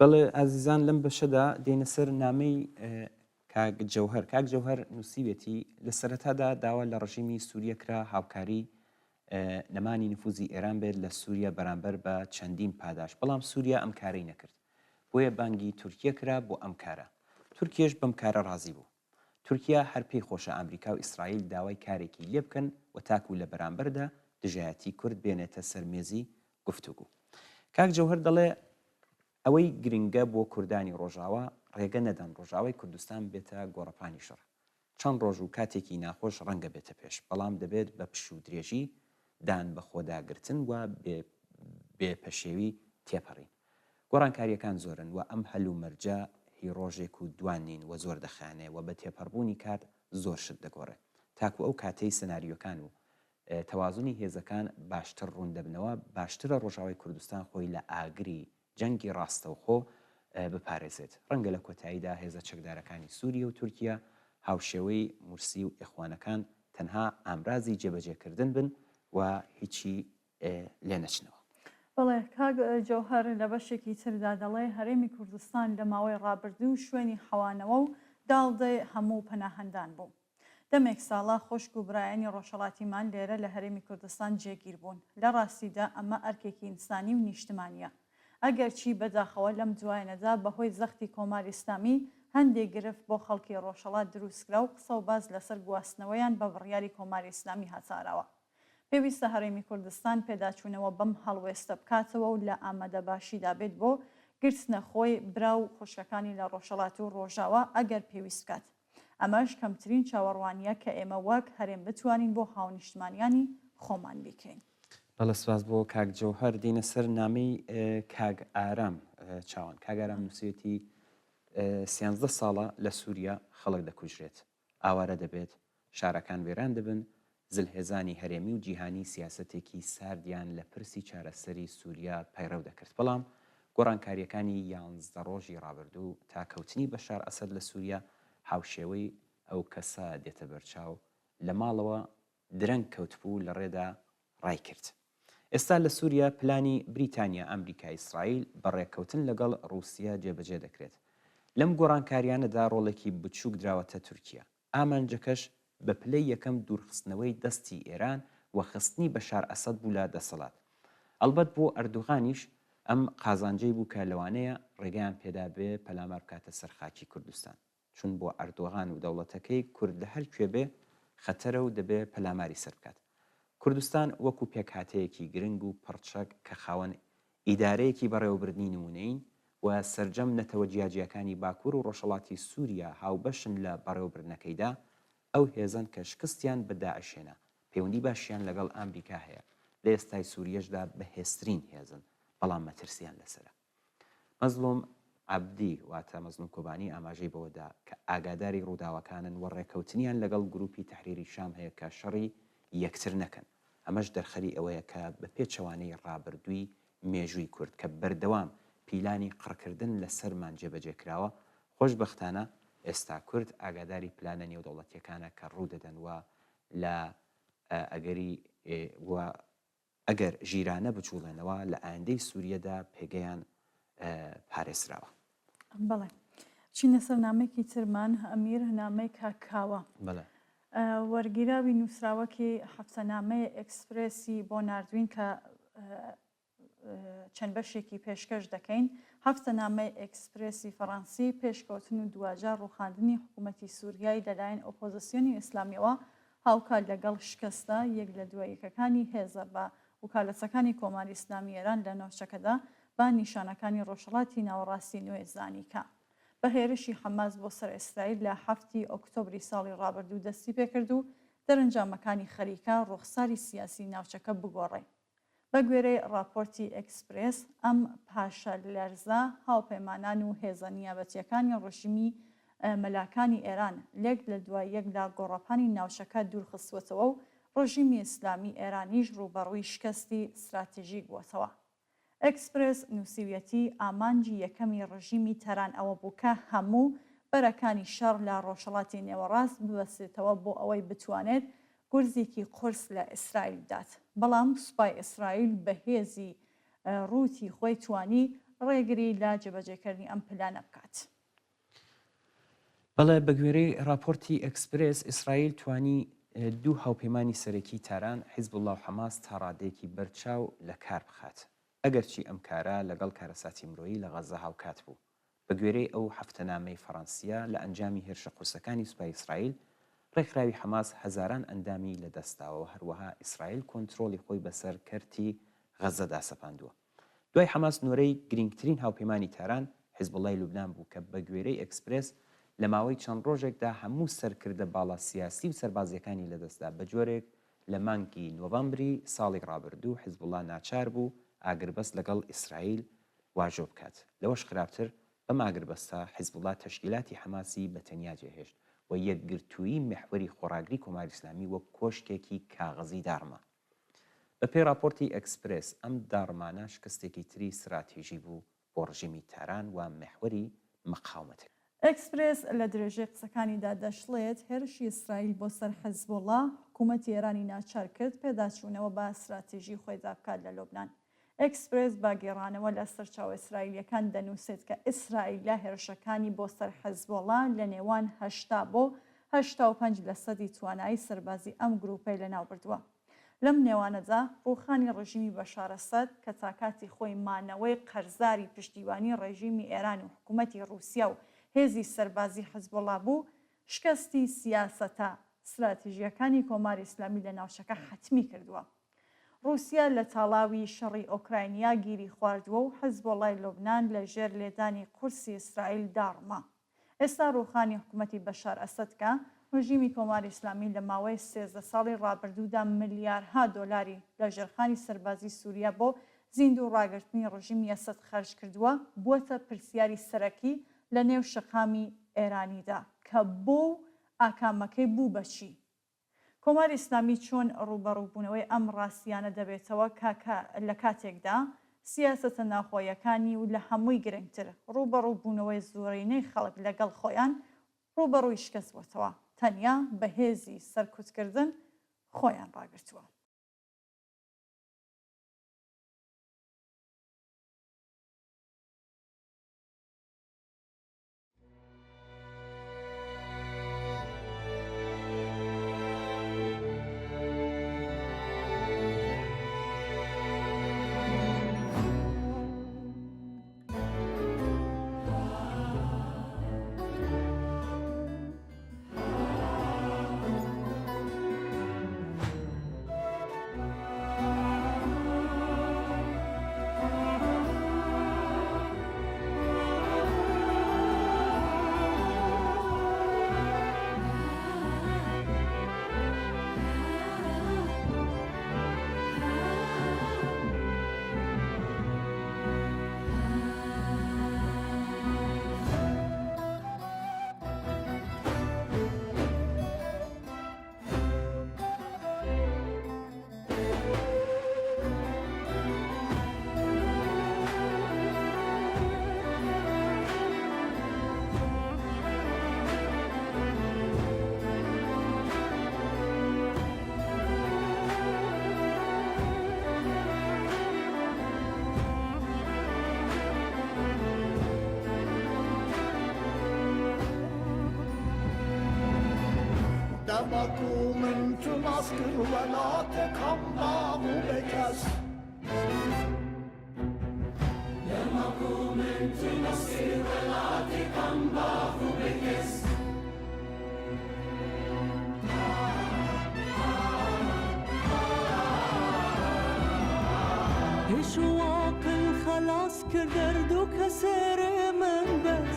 بەڵێ ئازیزان لەم بەشەدا دێنە سەر نامەی کاک جەوهەر نووسیوێتی لە سەرەتادا داوا لە ڕژیمی سووریە کرا هاوکاری نەمانی نفوزی ئێران بێت لە سووریا بەرامبەر بە چەندین پاداش، بەڵام سووریا ئەم کارەی نەکرد. بۆیە بانگی تورکیە کرا بۆ ئەم کارە. تورکیەش بەم کارە ڕازی بوو. تورکیا هەر پێی خۆشە ئەمریکا و ئیسرائیل داوای کارێکی لێ بکەن و تاکو لە بەرامبەردا دژایەتی کورد بێنێتە سەرمێزی گفتوگو. کاک جەوهەر دەڵێ ئەوەی گرنگە بۆ کوردانی ڕۆژاوە ڕێگە نەدەن ڕۆژاوای کوردستان بێتە گۆڕەپانی شڕ. چەند ڕۆژ و کاتێکی ناخۆش ڕەنگە بێتە پێش، بەڵام دەبێت بە پش و درێژی دان بە خۆداگرتن و بێپەشێوی تێپەڕین. گۆڕانکاریەکان زۆرن و ئەم هەلو مەرجە هی ڕۆژێک و دوانین و زۆر دەخانێ و بە تێپەڕبوونی کات زۆر شت دەگۆڕێت. تاکو ئەو کاتەی سناریۆکان و تەوازنی هێزەکان باشتر ڕوون دەبنەوە، باشترە ڕۆژاوای کوردستان خۆی لە ئاگری جەنگی ڕاستەوخۆ بپارێزێت. ڕەنگە لە کۆتاییدا هێزە چەکدارەکانی سووریە و تورکیا هاوشێوەی مورسی و ئێخوانەکان تەنها ئامرازی جێبەجێکردن بن و هیچی لێ نەچنەوە. بەڵێ کاک جەوهەر لە بەشێکی تردا دەڵێ هەرێمی کوردستان لە ماوەی ڕابردوو شوێنی حەوانەوە و داڵدەی هەموو پەناهەندان بوو. دەمێک ساڵا خۆشک و برایەنی ڕۆژهەڵاتیمان لێرە لە هەرێمی کوردستان جێگیر بوون. لە ڕاستیدا ئەمە ئەرکێکی ئینسانی و نیشتمانیە. ئەگەرچی بەداخەوە لەم دوایەنەدا بەهۆی زەختی کۆماری ئیسلامی هەندێک گرفت بۆ خەڵکی ڕۆژهەڵات دروستکرا و قسە و باز لەسەر گواستنەوەیان بە بڕیاری کۆماری ئیسلامی هەساراوە. پێویستە هەرێمی کوردستان پێداچوونەوە بەم هەڵوێستە بکاتەوە و لە ئامادە باشیدا بێت بۆ گرتنە خۆی برا و خوشکەکانی لە ڕۆژهەڵات و ڕۆژاوە ئەگەر پێویست بکات. ئەمەش کەمترین چاوەڕوانیە کە ئێمە وەک هەرێم بتوانین بۆ هاونیشتمانیانی خۆمان بکەین. بەڵە سواز بۆ کاک جەوهەر دێنە سەر نامەی کاگ ئارام چاوان. کاگ ئارام نووسێتی 13 ساڵە لە سووریا خەڵک دەکوژرێت، ئاوارە دەبێت، شارەکان وێران دەبن، زلهێزانی هەرێمی و جیهانی سیاسەتێکی ساردیان لە پرسی چارەسەری سووریا پەیڕەو دەکرد. بەڵام گۆڕانکاریەکانی 11 ڕۆژی ڕابردوو تا کەوتنی بەشار ئەسەد لە سووریا هاوشێوەی ئەو کەسە دێتە بەرچاو لە ماڵەوە درەنگ کەوتبوو لە ڕێدا ڕای کرد. ئێستا لە سووریا پلانی بریتانیا ئەمریکا ئیسرائیل بەڕێککەوتن لەگەڵ ڕووسیا جێبەجێ دەکرێت. لەم گۆڕانکاریانەدا ڕۆڵێکی بچووک دراوەتە تورکیا. ئامانجەکەش بە پلەی یەکەم دوورخستنەوەی دەستی ئێران و خستنی بەشار ئەسەد بوو لە دەسەڵات. ئەلبەت بۆ ئەردوغانیش ئەم قازانجەی بوو کە لەوانەیە ڕێگەیان پێدا بێ پەلامار بکاتە سەر خاکی کوردستان، چون بۆ ئەردوغان و دەوڵەتەکەی کورد لە هەر کوێ بێ خەتەرە و دەبێ پەلاماری سەر بکات. کوردستان وەکو پێکهاتەیەکی گرنگ و پڕچەک کە خاوەن ئیدارەیەکی بەڕێوەبردنی نمونەین و سەرجەم نەتەوە جیاجیەکانی باکوور و ڕۆژهەڵاتی سووریا هاوبەشن لە بەڕێوەبردنەکەیدا، ئەو هێزن کە شکستیان بە داعشێنە پەیوەندی باشیان لەگەڵ ئەمریکا هەیە، لە ئێستای سووریەشدا بەهێزترین هێزن، بەڵام مەترسیان لەسرە. مەزلوم عەبدی واتە مەزنوو کۆبانی ئاماژەی بەوەدا کە ئاگاداری ڕووداوەکانن و ڕێکەوتنیان لەگەڵ گروپی تەحریری شام هەیە کە شەڕی یەکتر نەکەن. ئەمەش دەرخەری ئەوەیە کە بە پێچەوانەی ڕابردووی مێژووی کورد کە بەردەوام پیلانی قڕکردن لەسەرمان جێبەجێکراوە، خۆشبەختانە ئێستا کورد ئاگاداری پلانە نێودەوڵەتیەکانە کە ڕوو دەدەن وە لە ئەگەر ژیرانە بچوڵێنەوە لە ئایندەی سووریەدا پێگەیان پارێزراوە. بەڵێ چینە سەر نامێکی ترمان ئەمیر نامەی کاکاوە وەرگیراوی نووسراوەکی هەفتەنامەیە ئەکسپرێسی بۆ نردوین کە چەند بەشێکی پێشکەش دەکەین. هەفتەنامەی ئەکسپرێسی فەڕەنسی پێشکەوتن و دوواجار ڕووخاندنی حکوومەتی سووریایی لەلایەن ئۆپۆزیسیۆنی ئیسلامیەوە هاوکات لەگەڵ شکستە یەک لە دواییەکەکانی هێزە بە وکالەتەکانی کۆماری ئیسلامی ئێران لە ناوچەکەدا با نیشانەکانی ڕۆژهەڵاتی ناوەڕاستی نوێ زانیکە. بە هێرشی حەماس بۆ سەر ئیسرائیل لە 7 ئۆکتۆبری ساڵی ڕابردوو دەستی پێکرد و دەرەنجامەکانی خەریکە ڕوخساری سیاسی ناوچەکە بگۆڕێ. بە گوێرەی راپۆرتی ئەکسپرێس ئەم پاشە لەرزە هاوپەیمانان و هێزە نیابەتیەکانی ڕژیمی مەلاکانی ئێران لێک لە دوای یەک لە گۆڕەپانی ناوچەکە دوورخستوەتەوە و ڕژیمی ئیسلامی ئێرانیش ڕوبەڕووی شکستی استراتیژیک بووەتەوە. ئەکسپرێس نووسیویەتی ئامانجی یەکەمی ڕژیمی تەران ئەوە بوو کە هەموو بەرەکانی شەڕ لە ڕۆژهەڵاتی نێوەڕاست ببەسێتەوە بۆ ئەوەی بتوانێت گورزێکی قورس لە ئیسرائیل بدات. بەڵام سوپای ئیسرائیل بە هێزی ڕووتی خۆی توانی ڕێگری لە جێبەجێکردنی ئەم پلانە بکات. بەڵێ بە گوێرەی راپۆرتی ئەکسپرێس ئیسرائیل توانی دوو هاوپەیمانی سەرەکی تاران حیزب الله و حەماس تا ڕادێکی بەرچاو لە کار بخات. ئەگەرچی ئەم کارە لەگەڵ کارەساتی مرۆیی لە غەزە هاوکات بوو. بە گوێرەی ئەو هەفتەنامەی فەڕەنسیە لە ئەنجامی هێرشە قورسەکانی سوپای ئیسرائیل ڕێکخراوی حەماس هەزاران ئەندامی لەدەستاوە هەروەها ئیسرائیل کۆنترۆلی خۆی بەسەر کەرتی غەزەدا سەپاندووە. دوای حەماس نۆرەی گرنگترین هاوپەیمانی تاران حیزب اللهی لوبنان بوو کە بە گوێرەی ئەکسپرێس لە ماوەی چەند ڕۆژێکدا هەموو سەرکردە باڵا سیاسی و سەربازیەکانی لەدەستدا بە جۆرێک لە مانگی نۆڤەمبری ساڵی ڕابردوو حیزب الله ناچار بوو ئاگربەست لەگەڵ ئیسرائیل واژۆ بکات. لەوەش خراپتر بەم ئاگربەستە حیزب الله تەشکیلاتی حەماسی بەتەنیا جێهێشت و یەکگرتووی محوەری خۆراگری کۆماری ئیسلامی وەک کۆشکێکی کاغەزی داڕمە. بە پێی راپۆرتی ئەکسپرێس ئەم داڕمانە شکستێکی تری استراتیژی بوو بۆ ڕژیمی تاران و محوەری مقاومەت. ئەکسپرێس لە درێژەی قسەکانیدا دەشڵێت هێرشی ئیسرائیل بۆ سەر حیزب الله حکوومەتی ئێرانی ناچار کرد پێداچوونەوە بە استراتیژی خۆیدا بکات لە لۆبنان. ئەکسپرێس با گێڕانەوە لە سەرچاو ئیسرائیلیەکان دەنووسێت کە ئیسرائیل لە هێرشەکانی بۆ سەر حیزب الله لە نێوان 80 بۆ 85% توانایی سەربازی ئەم گروپەی لەناو بردووە. لەم نێوانەدا ڕووخانی ڕژیمی بەشار ئەسەد کە تاکاتی خۆی مانەوەی قەرزاری پشتیوانی ڕێژیمی ئێران و حکوومەتی رووسیا و هێزی سەربازی حیزب الله بوو، شکستی سیاسەتە استراتیژیەکانی کۆماری ئیسلامی لە ناوچەکە حتمی کردووە. رووسیا لە تاڵاوی شەڕی ئۆکراینیا گیری خواردووە و حیزب اللهی لوبنان لە ژێر لێدانی قورسی ئیسرائیل داڕمە. ئێستا ڕووخانی حکوومەتی بەشار ئەسەدکە ڕژیمی کۆماری ئیسلامی لە ماوەی 13 ساڵی ڕابردوودا ملیاردها دۆلاری لە ژێرخانی سەربازی سووریا بۆ زیندوو ڕاگررتنی ڕژیمی ئەسەد خەرج کردووە، بووەتە پرسیاری سەرەکی لە نێو شەقامی ئێرانیدا کە بۆ ئاکامەکەی بوو بەچی. کۆماری ئیسلامی چۆن ڕوبەڕووبوونەوەی ئەم ڕاستیانە دەبێتەوە لە کاتێکدا سیاسەتە ناخۆیەکانی و لە هەمووی گرنگتر ڕوبەڕووبوونەوەی زۆرینەی خەڵک لەگەڵ خۆیان ڕوبەڕووی شکست بووەتەوە، تەنیا بەهێزی سەرکوتکردن خۆیان ڕاگرتووە. دمكو من تمسكر ولا تكمباه بكس دمكو من تمسكر ولا تكمباه بكس اشواق الخلاص كردرد وكسر من بس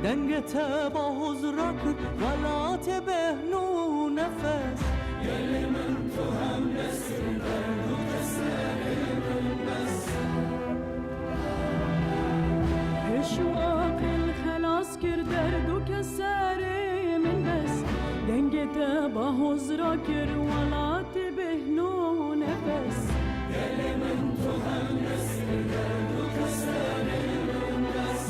دنگت با حضرك ولا تبهنو نفس يلي من تهم نسر درد وكسر من بس اشواق الخلاص كردرد وكسر من بس دنگت با حضرك ولا تبهنو نفس يلي من تهم نسر درد وكسر من بس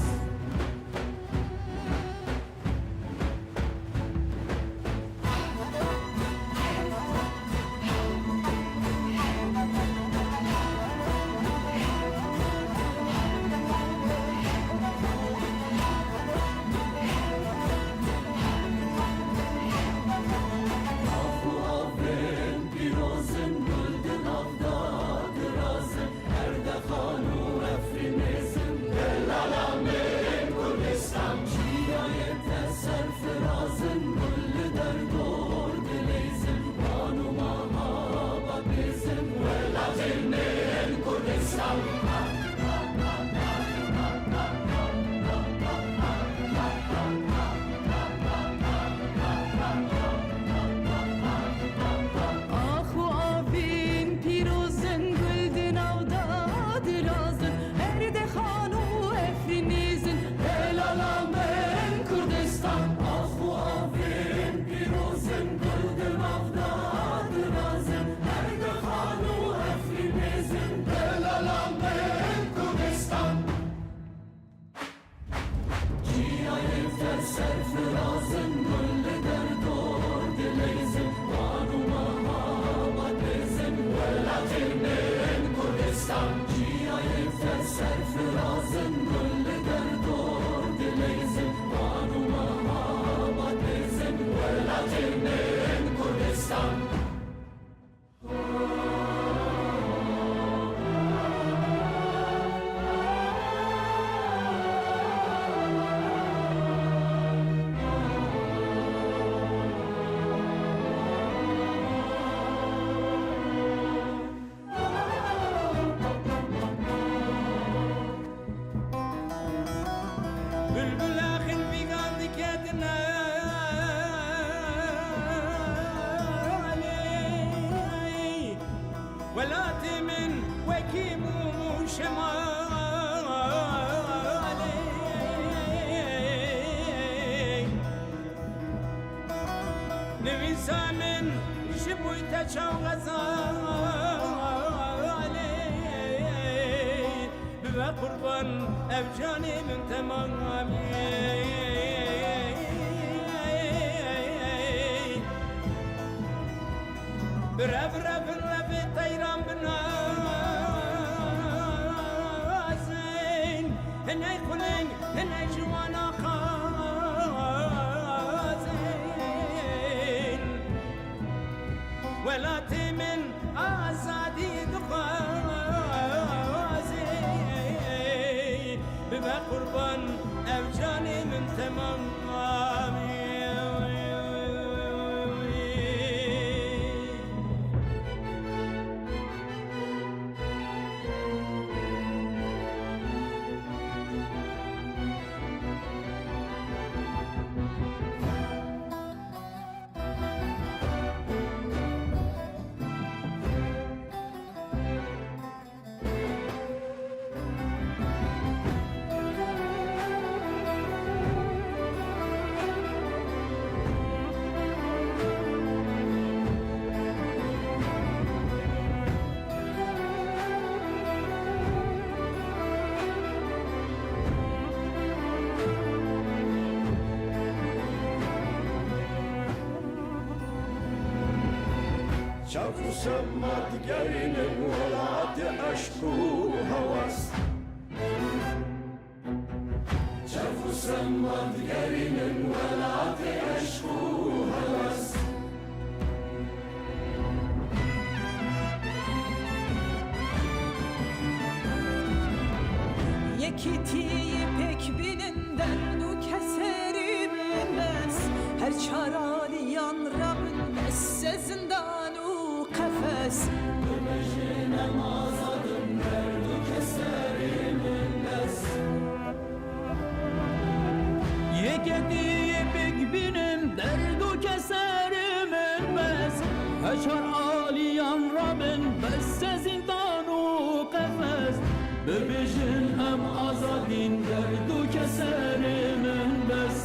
قربان افجاني من تمامي برف رف رف طيران بنازين هني خلين هني جوانا خازين ولا تمن آزادي دخازين بما قربان افجاني من تمامي شافوا سمت جرين الولاد أشكو هوس شافوا سمت جرين الولاد أشكو هوس Yekitiyi pek bilinden nu keserim mes her çaraliyan Rabbin esse zindanu kafes Bebejinem azadım derdu keserim ündes Yeketiyi pek benim derdu keserim elbez Haşar aliyan Rabbin besse zindanu kafes Bebejin hem azadin derdu keserim elbez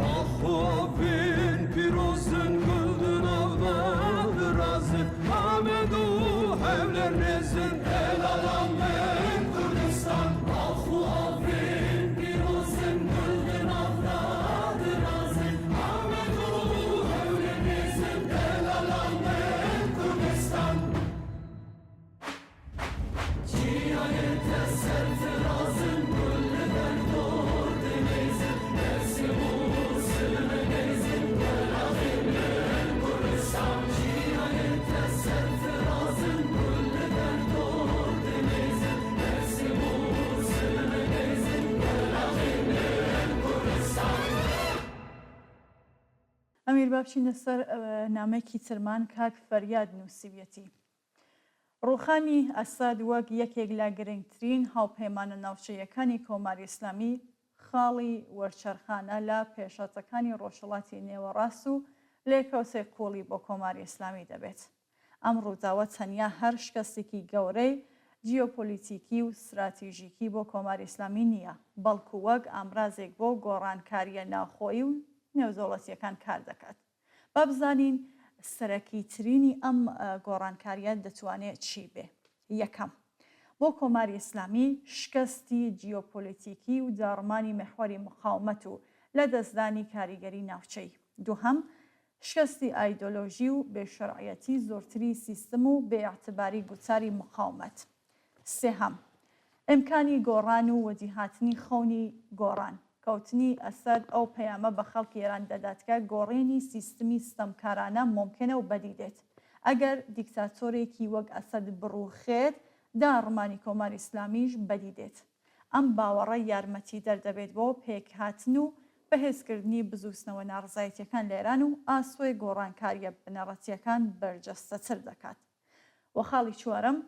Ahuvin pirozun güldün avdadır azın Ahmedu hevler nezin el alamen Kürdistan Ahuvin pirozun güldün avdadır azın Ahmedu hevler nezin el alamen Kürdistan Cihayete serfirazın güllü derdor denizin Nefsi ئەمیر بابچینە سەر نامەیەکی ترمان کاک فەریاد نووسیویەتی. ڕوخانی ئەساد وەک یەکێک لە گرنگترین هاوپەیمانە ناوچەیەکانی کۆماری ئیسلامی خاڵی وەرچەرخانە لە پێشەچەکانی ڕۆژهەڵاتی نێوەڕاست و لێکەوتەی قوڵی بۆ کۆماری ئیسلامی دەبێت. ئەم ڕووداوە تەنیا هەر شکستێکی گەورەی جیۆپۆلیتیکی و استراتیژیکی بۆ کۆماری ئیسلامی نییە، بەڵکو وەک ئامرازێک بۆ گۆڕانکاریە ناوخۆیی و نێودەوڵەتیەکان کار دەکات. با بزانین سەرەکی ترینی ئەم گۆڕانکاریە دەتوانێت چی بێ؟ یەکەم، بۆ کۆماری ئیسلامی شکستی جیۆپۆلیتیکی و داڕمانی مەحوەری مقاومەت و لە دەستدانی کاریگەری ناوچەی. دووهەم، شکستی ئایدۆلۆژی و بێشەرعەتی زۆرتری سیستم و بێئاعتباری گوتاری مقاومەت. سێهەم، ئیمکانی گۆڕان و وەجیهاتنی خەونی گۆڕان. کەوتنی ئەسەد ئەو پەیامە بە خەڵکی ئێران دەدات کە گۆڕێنی سیستمی ستەمکارانە ممکنە و بەدیدێت. ئەگەر دیکتاتۆرێکی وەک ئەسەد بڕوخێت، داڕمانی کۆماری ئیسلامیش بەدیدێت. ئەم باوەڕە یارمەتی دەردەبێت بۆ پێکهاتن و بەهێزکردنی بزووسنەوە ناڕزایەتیەکان لە ئێران و ئاسۆی گۆڕانکاریە بنەڕەتیەکان بەرجەستەتر دەکات. و خاڵی چوارەم،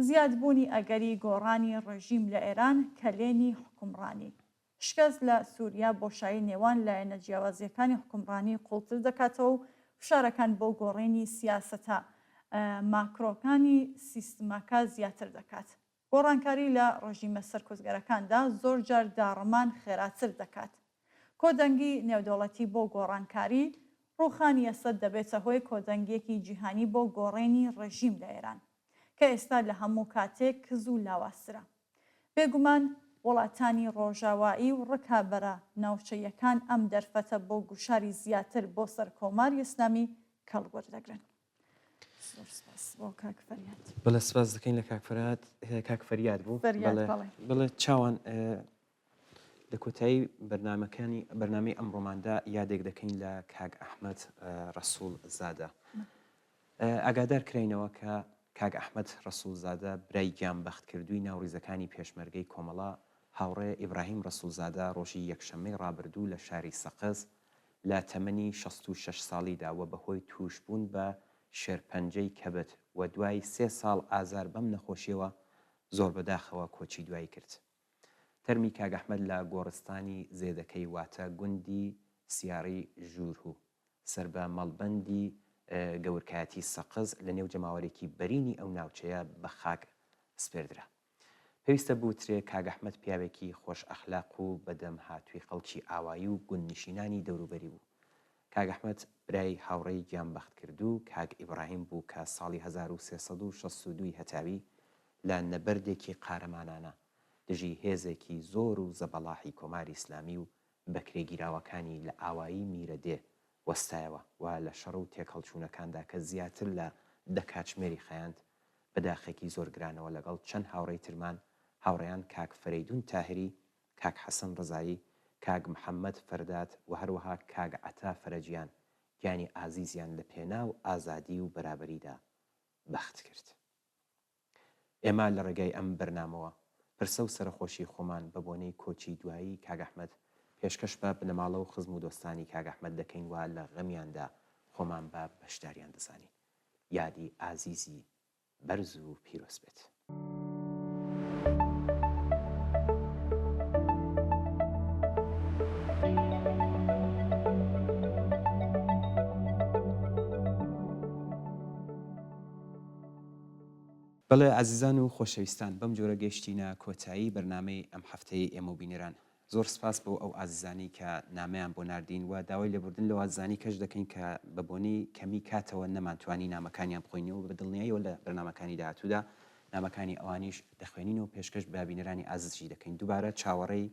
زیادبوونی ئەگەری گۆڕانی ڕژیم لە ئێران کە لێنی حکومڕانی. شکست لە سووریا بۆشایی نێوان لایەنە جیاوازیەکانی حکومڕانی قوڵتر دەکاتەوە و فشارەکان بۆ گۆڕێنی سیاسەتە ماکرۆکانی سیستمەکە زیاتر دەکات. گۆڕانکاری لە ڕژیمە سەرکۆزگەرەکاندا زۆر جار داڕمان خێراتر دەکات. کۆدەنگی نێودەوڵەتی بۆ گۆڕانکاری ڕوخانی ئەسەد دەبێتە هۆی کۆدەنگیەکی جیهانی بۆ گۆڕێنی ڕژیم لە ئێران کە ئێستا لە هەموو کاتێک کز و لاواسرە. بێگومان وڵاتانی ڕۆژاوایی و ڕکابەرە ناوچەیەکان ئەم دەرفەتە بۆ گوشاری زیاتر بۆ سەر کۆماری ئیسلامی کەڵوەردەگرن. بەڵێ سپاس دەکەین لە کاک فەریاد بوو. بڵێ چاوان لە کۆتایی بەرنامەی ئەمڕۆماندا یادێک دەکەین لە کاک ئەحمەد ڕەسوول زادە. ئاگادار کراینەوە کە کاک ئەحمەد ڕەسوول زادە برای گیانبەخت کردووی ناوڕیزەکانی پێشمەرگەی کۆمەڵە هاوڕێ ئیبراهیم ڕەسوول زادە ڕۆژی یەکشەممەی ڕابردوو لە شاری سەقز لە تەمەنی 66 ساڵیدا وە بەهۆی تووشبوون بە شێرپەنجەی کەبت و دوای 3 ساڵ ئازار بەم نەخۆشیەوە زۆر بەداخەوە کۆچی دوایی کرد. تەرمی کاک ئەحمەد لە گۆڕستانی زێدەکەی واتە گوندی سیاری ژوورهوو سەر بە مەڵبەندی گەورکایەتی سەقز لە نێو جەماوەرێکی بەرینی ئەو ناوچەیە بە خاک سپێردرا. پێویستە بوترێ کاگ ئەحمەد پیاوێکی خۆش ئەخلاق و بەدەم هاتووی خەڵکی ئاوایی و گوندنشینانی دەوروبەری بوو. کاگ ئەحمەد برای هاوڕێی گیانبەخت کرد و کاگ ئیبراهیم بوو کە ساڵی 1362 هەتاوی لە نەبەردێکی قارەمانانە دژی هێزێکی زۆر و زەبەڵاحی کۆماری ئیسلامی و بەکرێگیراوەکانی لە ئاوایی میرەدێ وەستایەوە و لە شەڕ و تێکەڵچوونەکاندا کە زیاتر لە دەکاتژمێری خەیاند بەداخێکی زۆر گرانەوە لەگەڵ چەند هاوڕێی ترمان هاوڕێیان کاک فەرەیدون تاهری، کاک حەسەن ڕزایی، کاگ محەممەد فەردات و هەروەها کاگ عەتا فەرەجیان گیانی ئازیزیان لە پێنا و ئازادی و بەرابەریدا بەخت کرد. ئێمە لە ڕێگای ئەم بەرنامەوە پرسە و سەرخۆشی خۆمان بە بۆنەی کۆچی دوایی کاگ ئەحمەد پێشکەش بە بنەماڵە و خزم و دۆستانی کاگ ئەحمەد دەکەین وە لە غەمیاندا خۆمان بە بەشداریان دەزانین. یادی ئازیزی بەرز و پیرۆز بێت. بەڵێ ئازیزان و خۆشەویستان بەم جۆرە گەیشتینە کۆتایی بەرنامەی ئەم هەفتەی ئێمە و بینەران. زۆر سپاس بۆ ئەو ئازیزانی کە نامەیان بۆ ناردین و داوای لێبوردن لەو ئازیزانی کەش دەکەین کە بە بۆنی کەمی کاتەوە نەمانتوانی نامەکانیان بخۆینەوە بە دڵنیاییەوە لە بەرنامەکانی داهاتوودا نامەکانی ئەوانیش دەخوێنین و پێشکەش بە بینەرانی ئازیزی دەکەین. دووبارە چاوەڕێی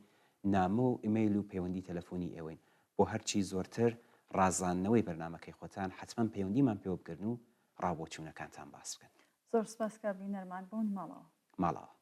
نامە و ئیمەیل و پەیوەندی تەلەفۆنی ئێوەین بۆ هەرچی زۆرتر ڕازاندنەوەی بەرنامەکەی خۆتان حتمما پەیوەندیمان پێوە بگرن و ڕابۆچوونەکانتان باس بکەن. زۆر سپاس کە بینەرمان بوون ماڵەوە.